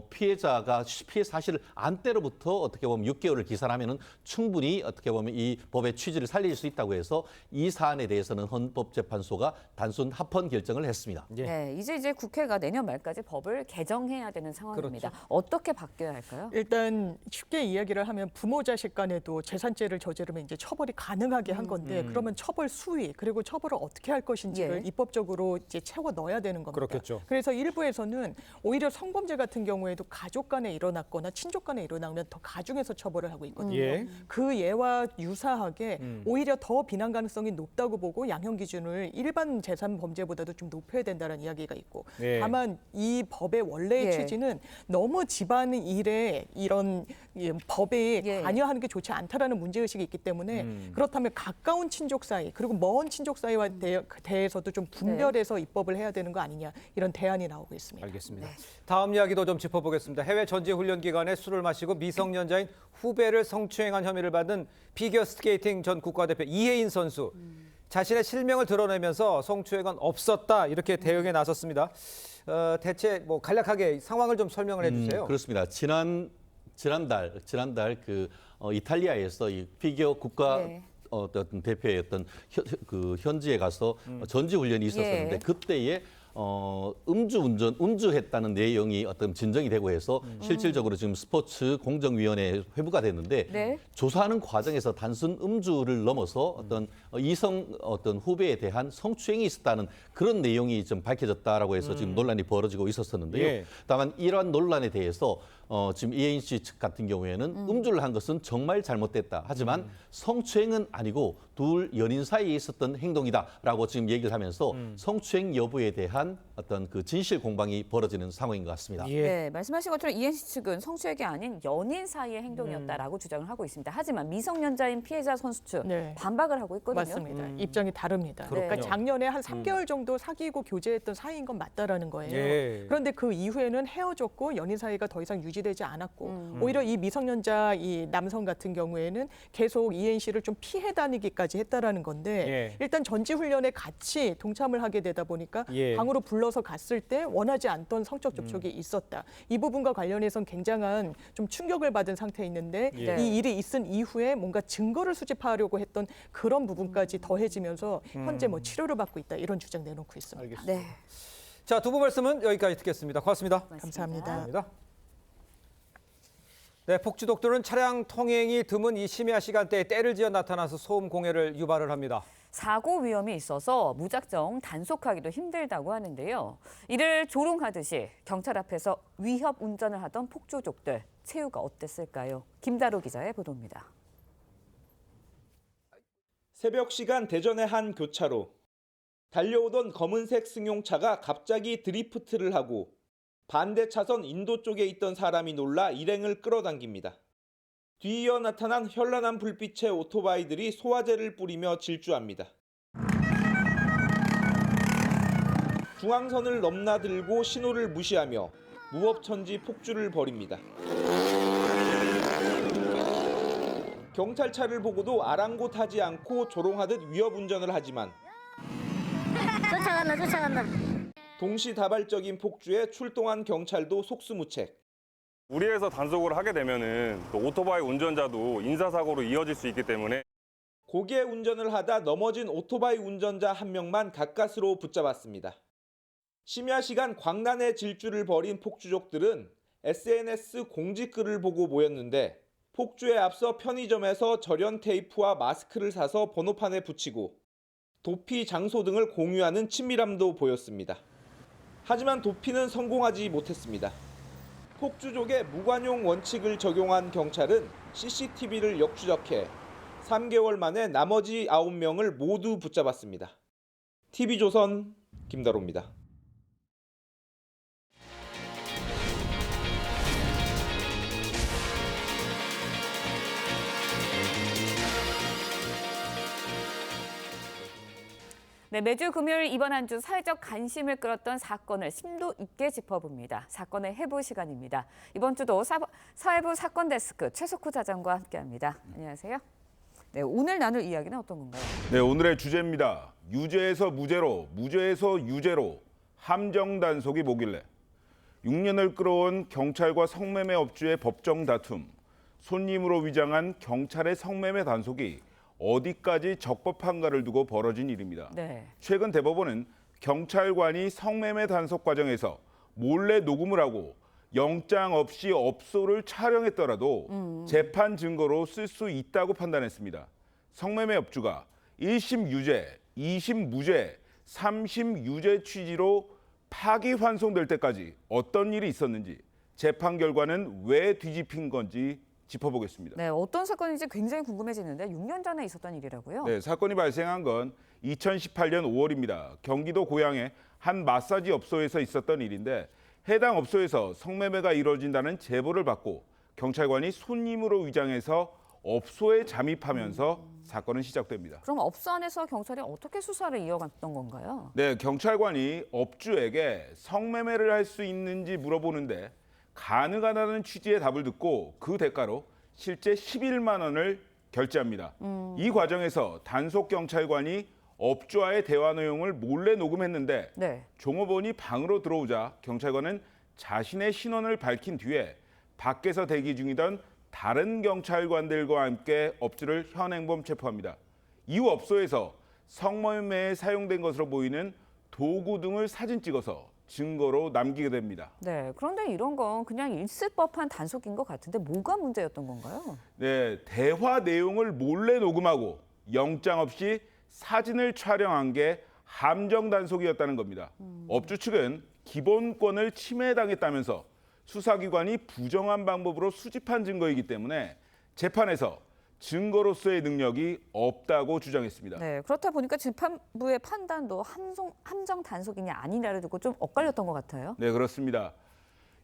피해자가 피해 사실을 안 때로부터 어떻게 보면 6개월을 기산하면은 충분히 어떻게 보면 이 법의 취지를 살릴 수 있다고 해서 이 사안에 대해서는 헌법재판소가 단순 합헌 결정을 했습니다. 네, 이제 국회가 내년 말까지 법을 개정해야 되는 상황입니다. 어떻게 바뀌어야 할까요? 일단 쉽게 이야기를 하면 부모 자식 간에도 재산죄를 저지르면 이제 처벌이 가능하게 한 건데 그러면 처벌 수위 그리고 처벌을 어떻게 할 것인지를 입법적으로 이제 채워 넣어야 되는 겁니다. 그렇겠죠. 그래서 일부에서는 오히려 성범죄 같은 경우에도 가족 간에 일어났거나 친족 간에 일어나면 더 가중해서 처벌을 하고 있거든요. 그 예와 유사하게 오히려 더 비난 가능성이 높다고 보고 양형 기준을 일반 재산 범죄보다도 좀 높여야 된다는 이야기가 있고 다만 이 법의 원래의 취지는 너무 집안 일에 이런 법에 관여하는 게 좋지 않다라는 문제의식이 있기 때문에 그렇다면 가까운 친족 사이 그리고 먼 친족 사이와 대해서도 좀 분별해서 입법을 해야 되는 거 아니냐 이런 대안이 나오고 있습니다. 알겠습니다. 다음 이야기도 좀 짚어보겠습니다. 해외 전지훈련 기간에 술을 마시고 미성년자인 후배를 성추행한 혐의를 받은 피겨스케이팅 전 국가대표 이혜인 선수. 자신의 실명을 드러내면서 성추행은 없었다 이렇게 대응에 나섰습니다. 대체 뭐 간략하게 상황을 좀 설명을 해주세요. 그렇습니다. 지난달 그 이탈리아에서 이 피겨 국가 어떤 대표의 어떤 현지에 가서 전지 훈련이 있었었는데 그때에 음주했다는 내용이 어떤 진정이 되고 해서 실질적으로 지금 스포츠 공정위원회에 회부가 됐는데 조사하는 과정에서 단순 음주를 넘어서 어떤 이성 어떤 후배에 대한 성추행이 있었다는 그런 내용이 좀 밝혀졌다라고 해서 지금 논란이 벌어지고 있었었는데요. 다만 이러한 논란에 대해서 지금 이혜인 씨 측 같은 경우에는 음주를 한 것은 정말 잘못됐다. 하지만 성추행은 아니고 둘 연인 사이에 있었던 행동이다라고 지금 얘기를 하면서 성추행 여부에 대한 어떤 그 진실 공방이 벌어지는 상황인 것 같습니다. 네, 말씀하신 것처럼 이혜인 씨 측은 성추행이 아닌 연인 사이의 행동이었다라고 주장을 하고 있습니다. 하지만 미성년자인 피해자 선수 측 반박을 하고 있거든요. 맞습니다. 입장이 다릅니다. 그러니까 작년에 한 3개월 정도 사귀고 교제했던 사이인 건 맞다라는 거예요. 그런데 그 이후에는 헤어졌고 연인 사이가 더 이상 유지되지 않았고 오히려 이 미성년자 이 남성 같은 경우에는 계속 이혜인 씨를 좀 피해 다니기까지 했다라는 건데 일단 전지훈련에 같이 동참을 하게 되다 보니까 방으로 불러서 갔을 때 원하지 않던 성적 접촉이 있었다. 이 부분과 관련해서는 굉장한 좀 충격을 받은 상태에 있는데 이 일이 있은 이후에 뭔가 증거를 수집하려고 했던 그런 부분까지 더해지면서 현재 뭐 치료를 받고 있다 이런 주장 내놓고 있습니다. 알겠습니다. 네. 자, 두 분 말씀은 여기까지 듣겠습니다. 고맙습니다. 감사합니다. 감사합니다. 네, 폭주독들은 차량 통행이 드문 이 심야 시간대에 때를 지어 나타나서 소음 공해를 유발을 합니다. 사고 위험이 있어서 무작정 단속하기도 힘들다고 하는데요. 이를 조롱하듯이 경찰 앞에서 위협 운전을 하던 폭주족들 체유가 어땠을까요? 김다로 기자의 보도입니다. 새벽 시간 대전의 한 교차로. 달려오던 검은색 승용차가 갑자기 드리프트를 하고 반대 차선 인도 쪽에 있던 사람이 놀라 일행을 끌어당깁니다. 뒤이어 나타난 현란한 불빛의 오토바이들이 소화제를 뿌리며 질주합니다. 중앙선을 넘나들고 신호를 무시하며 무법천지 폭주를 벌입니다. 경찰차를 보고도 아랑곳하지 않고 조롱하듯 위협 운전을 하지만 쫓아간다. 동시다발적인 폭주에 출동한 경찰도 속수무책. 무리해서 단속을 하게 되면은 또 오토바이 운전자도 인사사고로 이어질 수 있기 때문에 고개 운전을 하다 넘어진 오토바이 운전자 한 명만 가까스로 붙잡았습니다. 심야 시간 광란의 질주를 벌인 폭주족들은 SNS 공지글을 보고 모였는데 폭주에 앞서 편의점에서 절연 테이프와 마스크를 사서 번호판에 붙이고 도피 장소 등을 공유하는 친밀함도 보였습니다. 하지만 도피는 성공하지 못했습니다. 폭주족의 무관용 원칙을 적용한 경찰은 CCTV를 역추적해 3개월 만에 나머지 9명을 모두 붙잡았습니다. TV조선 김다로입니다. 네, 매주 금요일 이번 한 주 사회적 관심을 끌었던 사건을 심도 있게 짚어봅니다. 사건의 해부 시간입니다. 이번 주도 사회부 사건데스크 최석후 차장과 함께합니다. 안녕하세요. 네, 오늘 나눌 이야기는 어떤 건가요? 네, 오늘의 주제입니다. 유죄에서 무죄로, 무죄에서 유죄로 함정 단속이 뭐길래 6년을 끌어온 경찰과 성매매 업주의 법정 다툼, 손님으로 위장한 경찰의 성매매 단속이 어디까지 적법한가를 두고 벌어진 일입니다. 최근 대법원은 경찰관이 성매매 단속 과정에서 몰래 녹음을 하고 영장 없이 업소를 촬영했더라도 재판 증거로 쓸 수 있다고 판단했습니다. 성매매 업주가 1심 유죄, 2심 무죄, 3심 유죄 취지로 파기환송될 때까지 어떤 일이 있었는지, 재판 결과는 왜 뒤집힌 건지 짚어보겠습니다. 네, 어떤 사건인지 굉장히 궁금해지는데 6년 전에 있었던 일이라고요? 네, 사건이 발생한 건 2018년 5월입니다. 경기도 고양의 한 마사지 업소에서 있었던 일인데 해당 업소에서 성매매가 이루어진다는 제보를 받고 경찰관이 손님으로 위장해서 업소에 잠입하면서 사건은 시작됩니다. 그럼 업소 안에서 경찰이 어떻게 수사를 이어갔던 건가요? 네, 경찰관이 업주에게 성매매를 할 수 있는지 물어보는데 가능하다는 취지의 답을 듣고 그 대가로 실제 11만 원을 결제합니다. 이 과정에서 단속 경찰관이 업주와의 대화 내용을 몰래 녹음했는데 네. 종업원이 방으로 들어오자 경찰관은 자신의 신원을 밝힌 뒤에 밖에서 대기 중이던 다른 경찰관들과 함께 업주를 현행범 체포합니다. 이후 업소에서 성매매에 사용된 것으로 보이는 도구 등을 사진 찍어서 증거로 남기게 됩니다. 네, 그런데 이런 건 그냥 있을 법한 단속인 것 같은데 뭐가 문제였던 건가요? 네, 대화 내용을 몰래 녹음하고 영장 없이 사진을 촬영한 게 함정 단속이었다는 겁니다. 업주 측은 기본권을 침해당했다면서 수사기관이 부정한 방법으로 수집한 증거이기 때문에 재판에서 증거로서의 능력이 없다고 주장했습니다. 네, 그렇다 보니까 재판부의 판단도 함정 단속이냐 아니냐를 두고 좀 엇갈렸던 것 같아요. 네, 그렇습니다.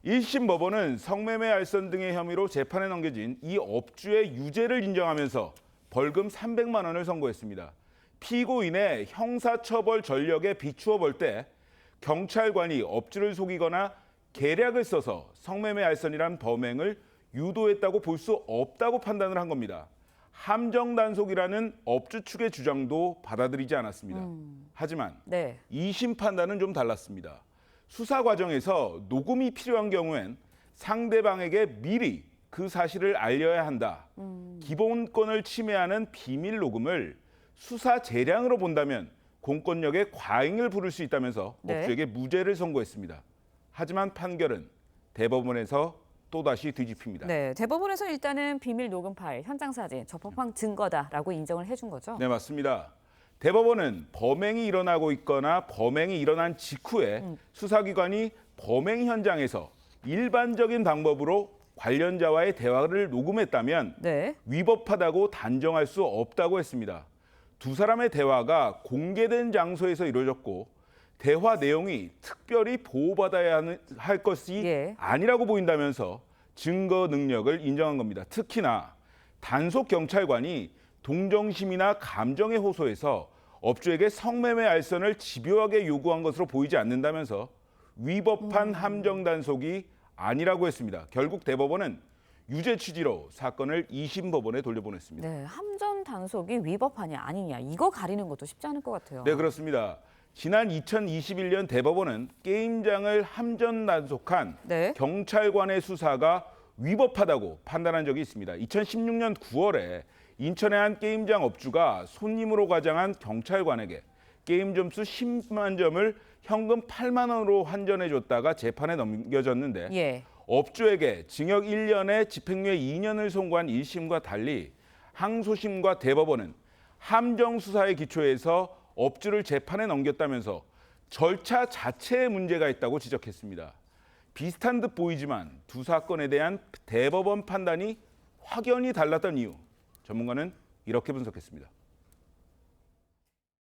1심 법원은 성매매 알선 등의 혐의로 재판에 넘겨진 이 업주의 유죄를 인정하면서 벌금 300만 원을 선고했습니다. 피고인의 형사처벌 전력에 비추어 볼 때 경찰관이 업주를 속이거나 계략을 써서 성매매 알선이란 범행을 유도했다고 볼 수 없다고 판단을 한 겁니다. 함정 단속이라는 업주 측의 주장도 받아들이지 않았습니다. 하지만 네. 2심 판단은 좀 달랐습니다. 수사 과정에서 녹음이 필요한 경우엔 상대방에게 미리 그 사실을 알려야 한다. 기본권을 침해하는 비밀 녹음을 수사 재량으로 본다면 공권력의 과잉을 부를 수 있다면서 네. 업주에게 무죄를 선고했습니다. 하지만 판결은 대법원에서 또다시 뒤집힙니다. 네, 대법원에서 일단은 비밀 녹음 파일, 현장 사진, 적법한 증거다라고 인정을 해준 거죠? 네, 맞습니다. 대법원은 범행이 일어나고 있거나 범행이 일어난 직후에 수사기관이 범행 현장에서 일반적인 방법으로 관련자와의 대화를 녹음했다면 네. 위법하다고 단정할 수 없다고 했습니다. 두 사람의 대화가 공개된 장소에서 이루어졌고 대화 내용이 특별히 보호받아야 할 것이 아니라고 보인다면서 증거 능력을 인정한 겁니다. 특히나 단속 경찰관이 동정심이나 감정에 호소해서 업주에게 성매매 알선을 집요하게 요구한 것으로 보이지 않는다면서 위법한 함정 단속이 아니라고 했습니다. 결국 대법원은 유죄 취지로 사건을 2심 법원에 돌려보냈습니다. 네, 함정 단속이 위법하냐 아니냐 이거 가리는 것도 쉽지 않을 것 같아요. 네, 그렇습니다. 지난 2021년 대법원은 게임장을 함정 단속한 경찰관의 수사가 위법하다고 판단한 적이 있습니다. 2016년 9월에 인천의 한 게임장 업주가 손님으로 과장한 경찰관에게 게임 점수 10만 점을 현금 8만 원으로 환전해 줬다가 재판에 넘겨졌는데 업주에게 징역 1년에 집행유예 2년을 선고한 1심과 달리 항소심과 대법원은 함정 수사에 기초해서 업주를 재판에 넘겼다면서 절차 자체에 문제가 있다고 지적했습니다. 비슷한 듯 보이지만 두 사건에 대한 대법원 판단이 확연히 달랐던 이유, 전문가는 이렇게 분석했습니다.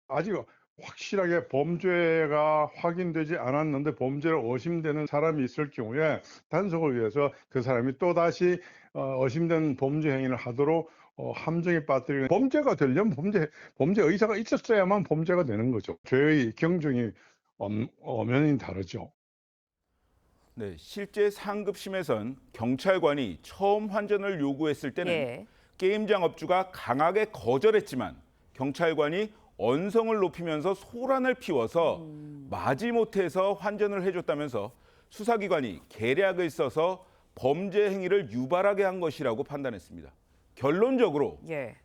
아직 확실하게 범죄가 확인되지 않았는데 범죄를 의심되는 사람이 있을 경우에 단속을 위해서 그 사람이 또다시 의심된 범죄 행위를 하도록 함정에 빠뜨리는 범죄가 되려면 범죄 의사가 있었어야만 범죄가 되는 거죠. 죄의 경중이 엄연히 다르죠. 네, 실제 상급심에선 경찰관이 처음 환전을 요구했을 때는 게임장 업주가 강하게 거절했지만 경찰관이 언성을 높이면서 소란을 피워서 마지못해서 환전을 해줬다면서 수사기관이 계략을 써서 범죄 행위를 유발하게 한 것이라고 판단했습니다. 결론적으로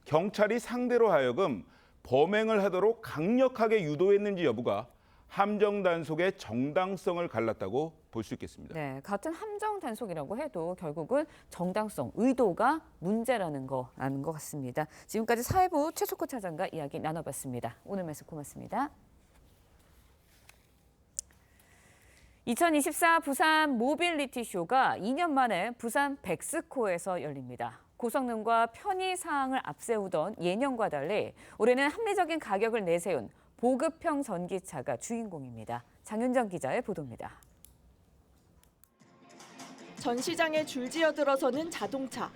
경찰이 상대로 하여금 범행을 하도록 강력하게 유도했는지 여부가 함정 단속의 정당성을 갈랐다고 볼 수 있겠습니다. 네, 같은 함정 단속이라고 해도 결국은 정당성, 의도가 문제라는 것 같습니다. 지금까지 사회부 최석호 차장과 이야기 나눠봤습니다. 오늘 말씀 고맙습니다. 2024 부산 모빌리티 쇼가 2년 만에 부산 백스코에서 열립니다. 고성능과 편의 사항을 앞세우던 예년과 달리 올해는 합리적인 가격을 내세운 보급형 전기차가 주인공입니다. 장윤정 기자의 보도입니다. 전 시장에 줄지어 들어서는 자동차.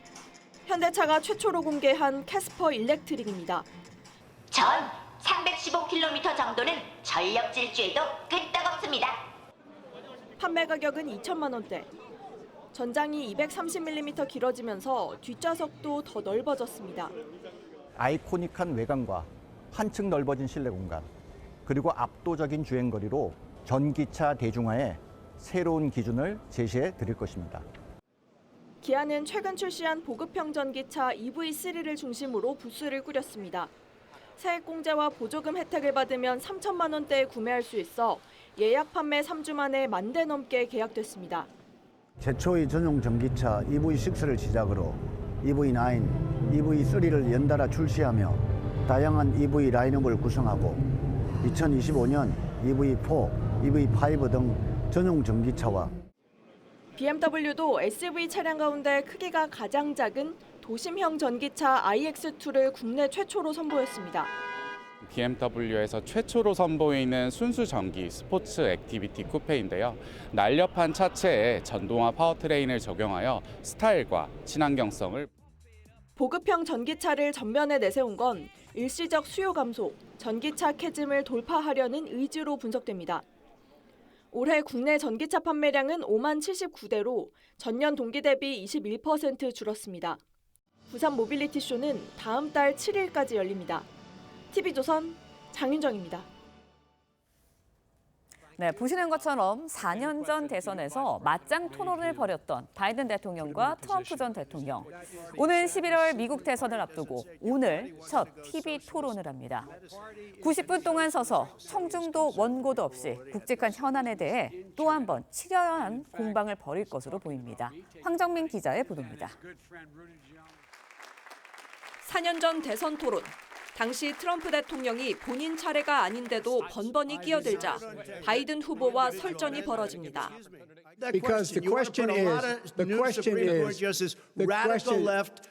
현대차가 최초로 공개한 캐스퍼 일렉트릭입니다. 전 315km 정도는 전력 질주에도 끄떡없습니다. 판매 가격은 2천만 원대. 전장이 230mm 길어지면서 뒷좌석도 더 넓어졌습니다. 아이코닉한 외관과 한층 넓어진 실내 공간, 그리고 압도적인 주행거리로 전기차 대중화에 새로운 기준을 제시해 드릴 것입니다. 기아는 최근 출시한 보급형 전기차 EV3를 중심으로 부스를 꾸렸습니다. 세액 공제와 보조금 혜택을 받으면 3천만 원대에 구매할 수 있어 예약 판매 3주 만에 10,000대 넘게 계약됐습니다. 최초의 전용 전기차 EV6를 시작으로 EV9, EV3를 연달아 출시하며 다양한 EV 라인업을 구성하고 2025년 EV4, EV5 등 전용 전기차와 BMW도 SUV 차량 가운데 크기가 가장 작은 도심형 전기차 iX2를 국내 최초로 선보였습니다. BMW에서 최초로 선보이는 순수 전기 스포츠 액티비티 쿠페인데요. 날렵한 차체에 전동화 파워트레인을 적용하여 스타일과 친환경성을 보급형 전기차를 전면에 내세운 건 일시적 수요 감소, 전기차 캐즘을 돌파하려는 의지로 분석됩니다. 올해 국내 전기차 판매량은 5만 79대로 전년 동기 대비 21% 줄었습니다. 부산 모빌리티 쇼는 다음 달 7일까지 열립니다. TV조선 장윤정입니다. 네, 보시는 것처럼 4년 전 대선에서 맞짱 토론을 벌였던 바이든 대통령과 트럼프 전 대통령. 오는 11월 미국 대선을 앞두고 오늘 첫 TV 토론을 합니다. 90분 동안 서서 청중도 원고도 없이 굵직한 현안에 대해 또 한 번 치열한 공방을 벌일 것으로 보입니다. 황정민 기자의 보도입니다. 4년 전 대선 토론. 당시 트럼프 대통령이 본인 차례가 아닌데도 번번이 끼어들자 바이든 후보와 설전이 벌어집니다. Because the question is,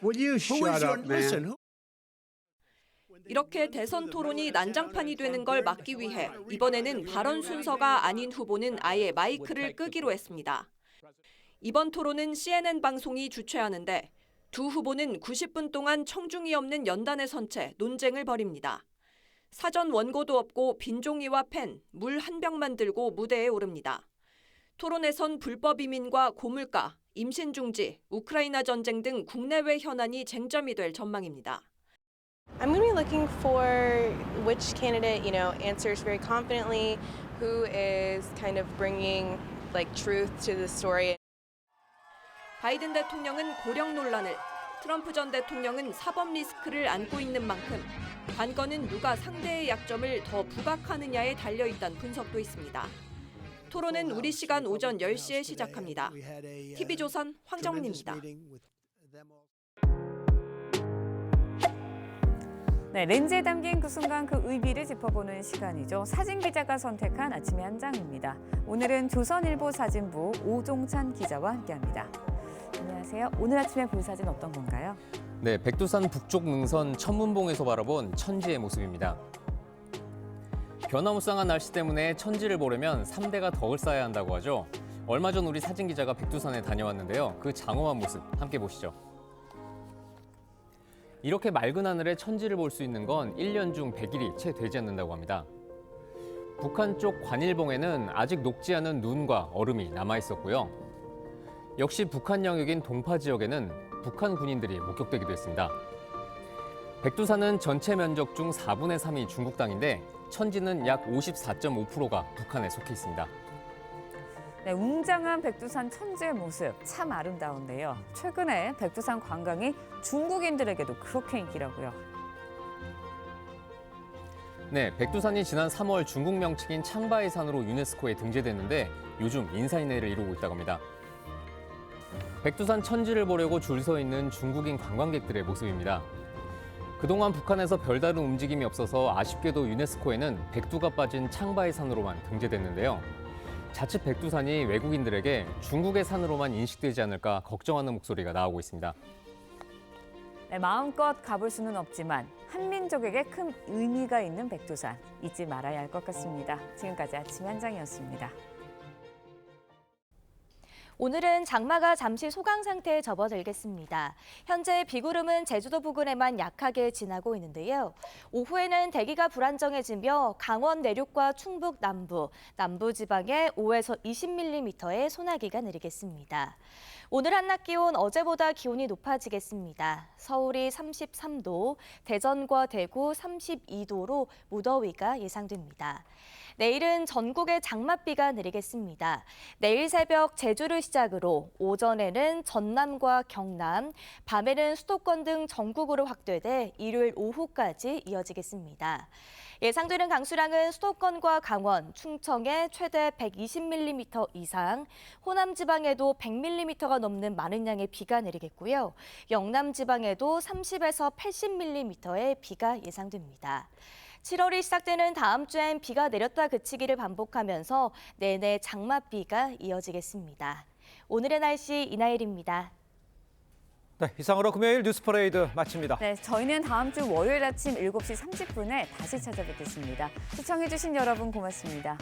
will you shut up, man? 이렇게 대선 토론이 난장판이 되는 걸 막기 위해 이번에는 발언 순서가 아닌 후보는 아예 마이크를 끄기로 했습니다. 이번 토론은 CNN 방송이 주최하는데 두 후보는 90분 동안 청중이 없는 연단에 선 채 논쟁을 벌입니다. 사전 원고도 없고 빈 종이와 펜, 물 한 병만 들고 무대에 오릅니다. 토론에선 불법 이민과 고물가, 임신 중지, 우크라이나 전쟁 등 국내외 현안이 쟁점이 될 전망입니다. I'm going to be looking for which candidate, answers very confidently, who is kind of bringing truth to the story. 바이든 대통령은 고령 논란을, 트럼프 전 대통령은 사법 리스크를 안고 있는 만큼 관건은 누가 상대의 약점을 더 부각하느냐에 달려있다는 분석도 있습니다. 토론은 우리 시간 오전 10시에 시작합니다. TV조선 황정민입니다. 네, 렌즈에 담긴 그 순간 그 의미를 짚어보는 시간이죠. 사진 기자가 선택한 아침의 한 장입니다. 오늘은 조선일보 사진부 오종찬 기자와 함께합니다. 안녕하세요. 오늘 아침에 볼 사진 어떤 건가요? 네, 백두산 북쪽 능선 천문봉에서 바라본 천지의 모습입니다. 변화무쌍한 날씨 때문에 천지를 보려면 3대가 덕을 쌓아야 한다고 하죠. 얼마 전 우리 사진 기자가 백두산에 다녀왔는데요. 그 장엄한 모습 함께 보시죠. 이렇게 맑은 하늘에 천지를 볼 수 있는 건 1년 중 100일이 채 되지 않는다고 합니다. 북한 쪽 관일봉에는 아직 녹지 않은 눈과 얼음이 남아 있었고요. 역시 북한 영역인 동파 지역에는 북한 군인들이 목격되기도 했습니다. 백두산은 전체 면적 중 4분의 3이 중국 땅인데 천지는 약 54.5%가 북한에 속해 있습니다. 네, 웅장한 백두산 천지의 모습 참 아름다운데요. 최근에 백두산 관광이 중국인들에게도 그렇게 인기라고요. 네, 백두산이 지난 3월 중국 명칭인 창바이 산으로 유네스코에 등재됐는데 요즘 인사인해를 이루고 있다고 합니다. 백두산 천지를 보려고 줄 서 있는 중국인 관광객들의 모습입니다. 그동안 북한에서 별다른 움직임이 없어서 아쉽게도 유네스코에는 백두가 빠진 창바이 산으로만 등재됐는데요. 자칫 백두산이 외국인들에게 중국의 산으로만 인식되지 않을까 걱정하는 목소리가 나오고 있습니다. 네, 마음껏 가볼 수는 없지만 한민족에게 큰 의미가 있는 백두산 잊지 말아야 할 것 같습니다. 지금까지 아침의 한 장이었습니다. 오늘은 장마가 잠시 소강 상태에 접어들겠습니다. 현재 비구름은 제주도 부근에만 약하게 지나고 있는데요. 오후에는 대기가 불안정해지며 강원 내륙과 충북 남부, 남부지방에 5에서 20mm의 소나기가 내리겠습니다. 오늘 한낮 기온 어제보다 기온이 높아지겠습니다. 서울이 33도, 대전과 대구 32도로 무더위가 예상됩니다. 내일은 전국에 장맛비가 내리겠습니다. 내일 새벽 제주를 시작으로 오전에는 전남과 경남, 밤에는 수도권 등 전국으로 확대돼 일요일 오후까지 이어지겠습니다. 예상되는 강수량은 수도권과 강원, 충청에 최대 120mm 이상, 호남 지방에도 100mm가 넘는 많은 양의 비가 내리겠고요. 영남 지방에도 30에서 80mm의 비가 예상됩니다. 7월이 시작되는 다음 주엔 비가 내렸다 그치기를 반복하면서 내내 장맛비가 이어지겠습니다. 오늘의 날씨 이나일입니다. 네, 이상으로 금요일 뉴스퍼레이드 마칩니다. 네, 저희는 다음 주 월요일 아침 7시 30분에 다시 찾아뵙겠습니다. 시청해주신 여러분 고맙습니다.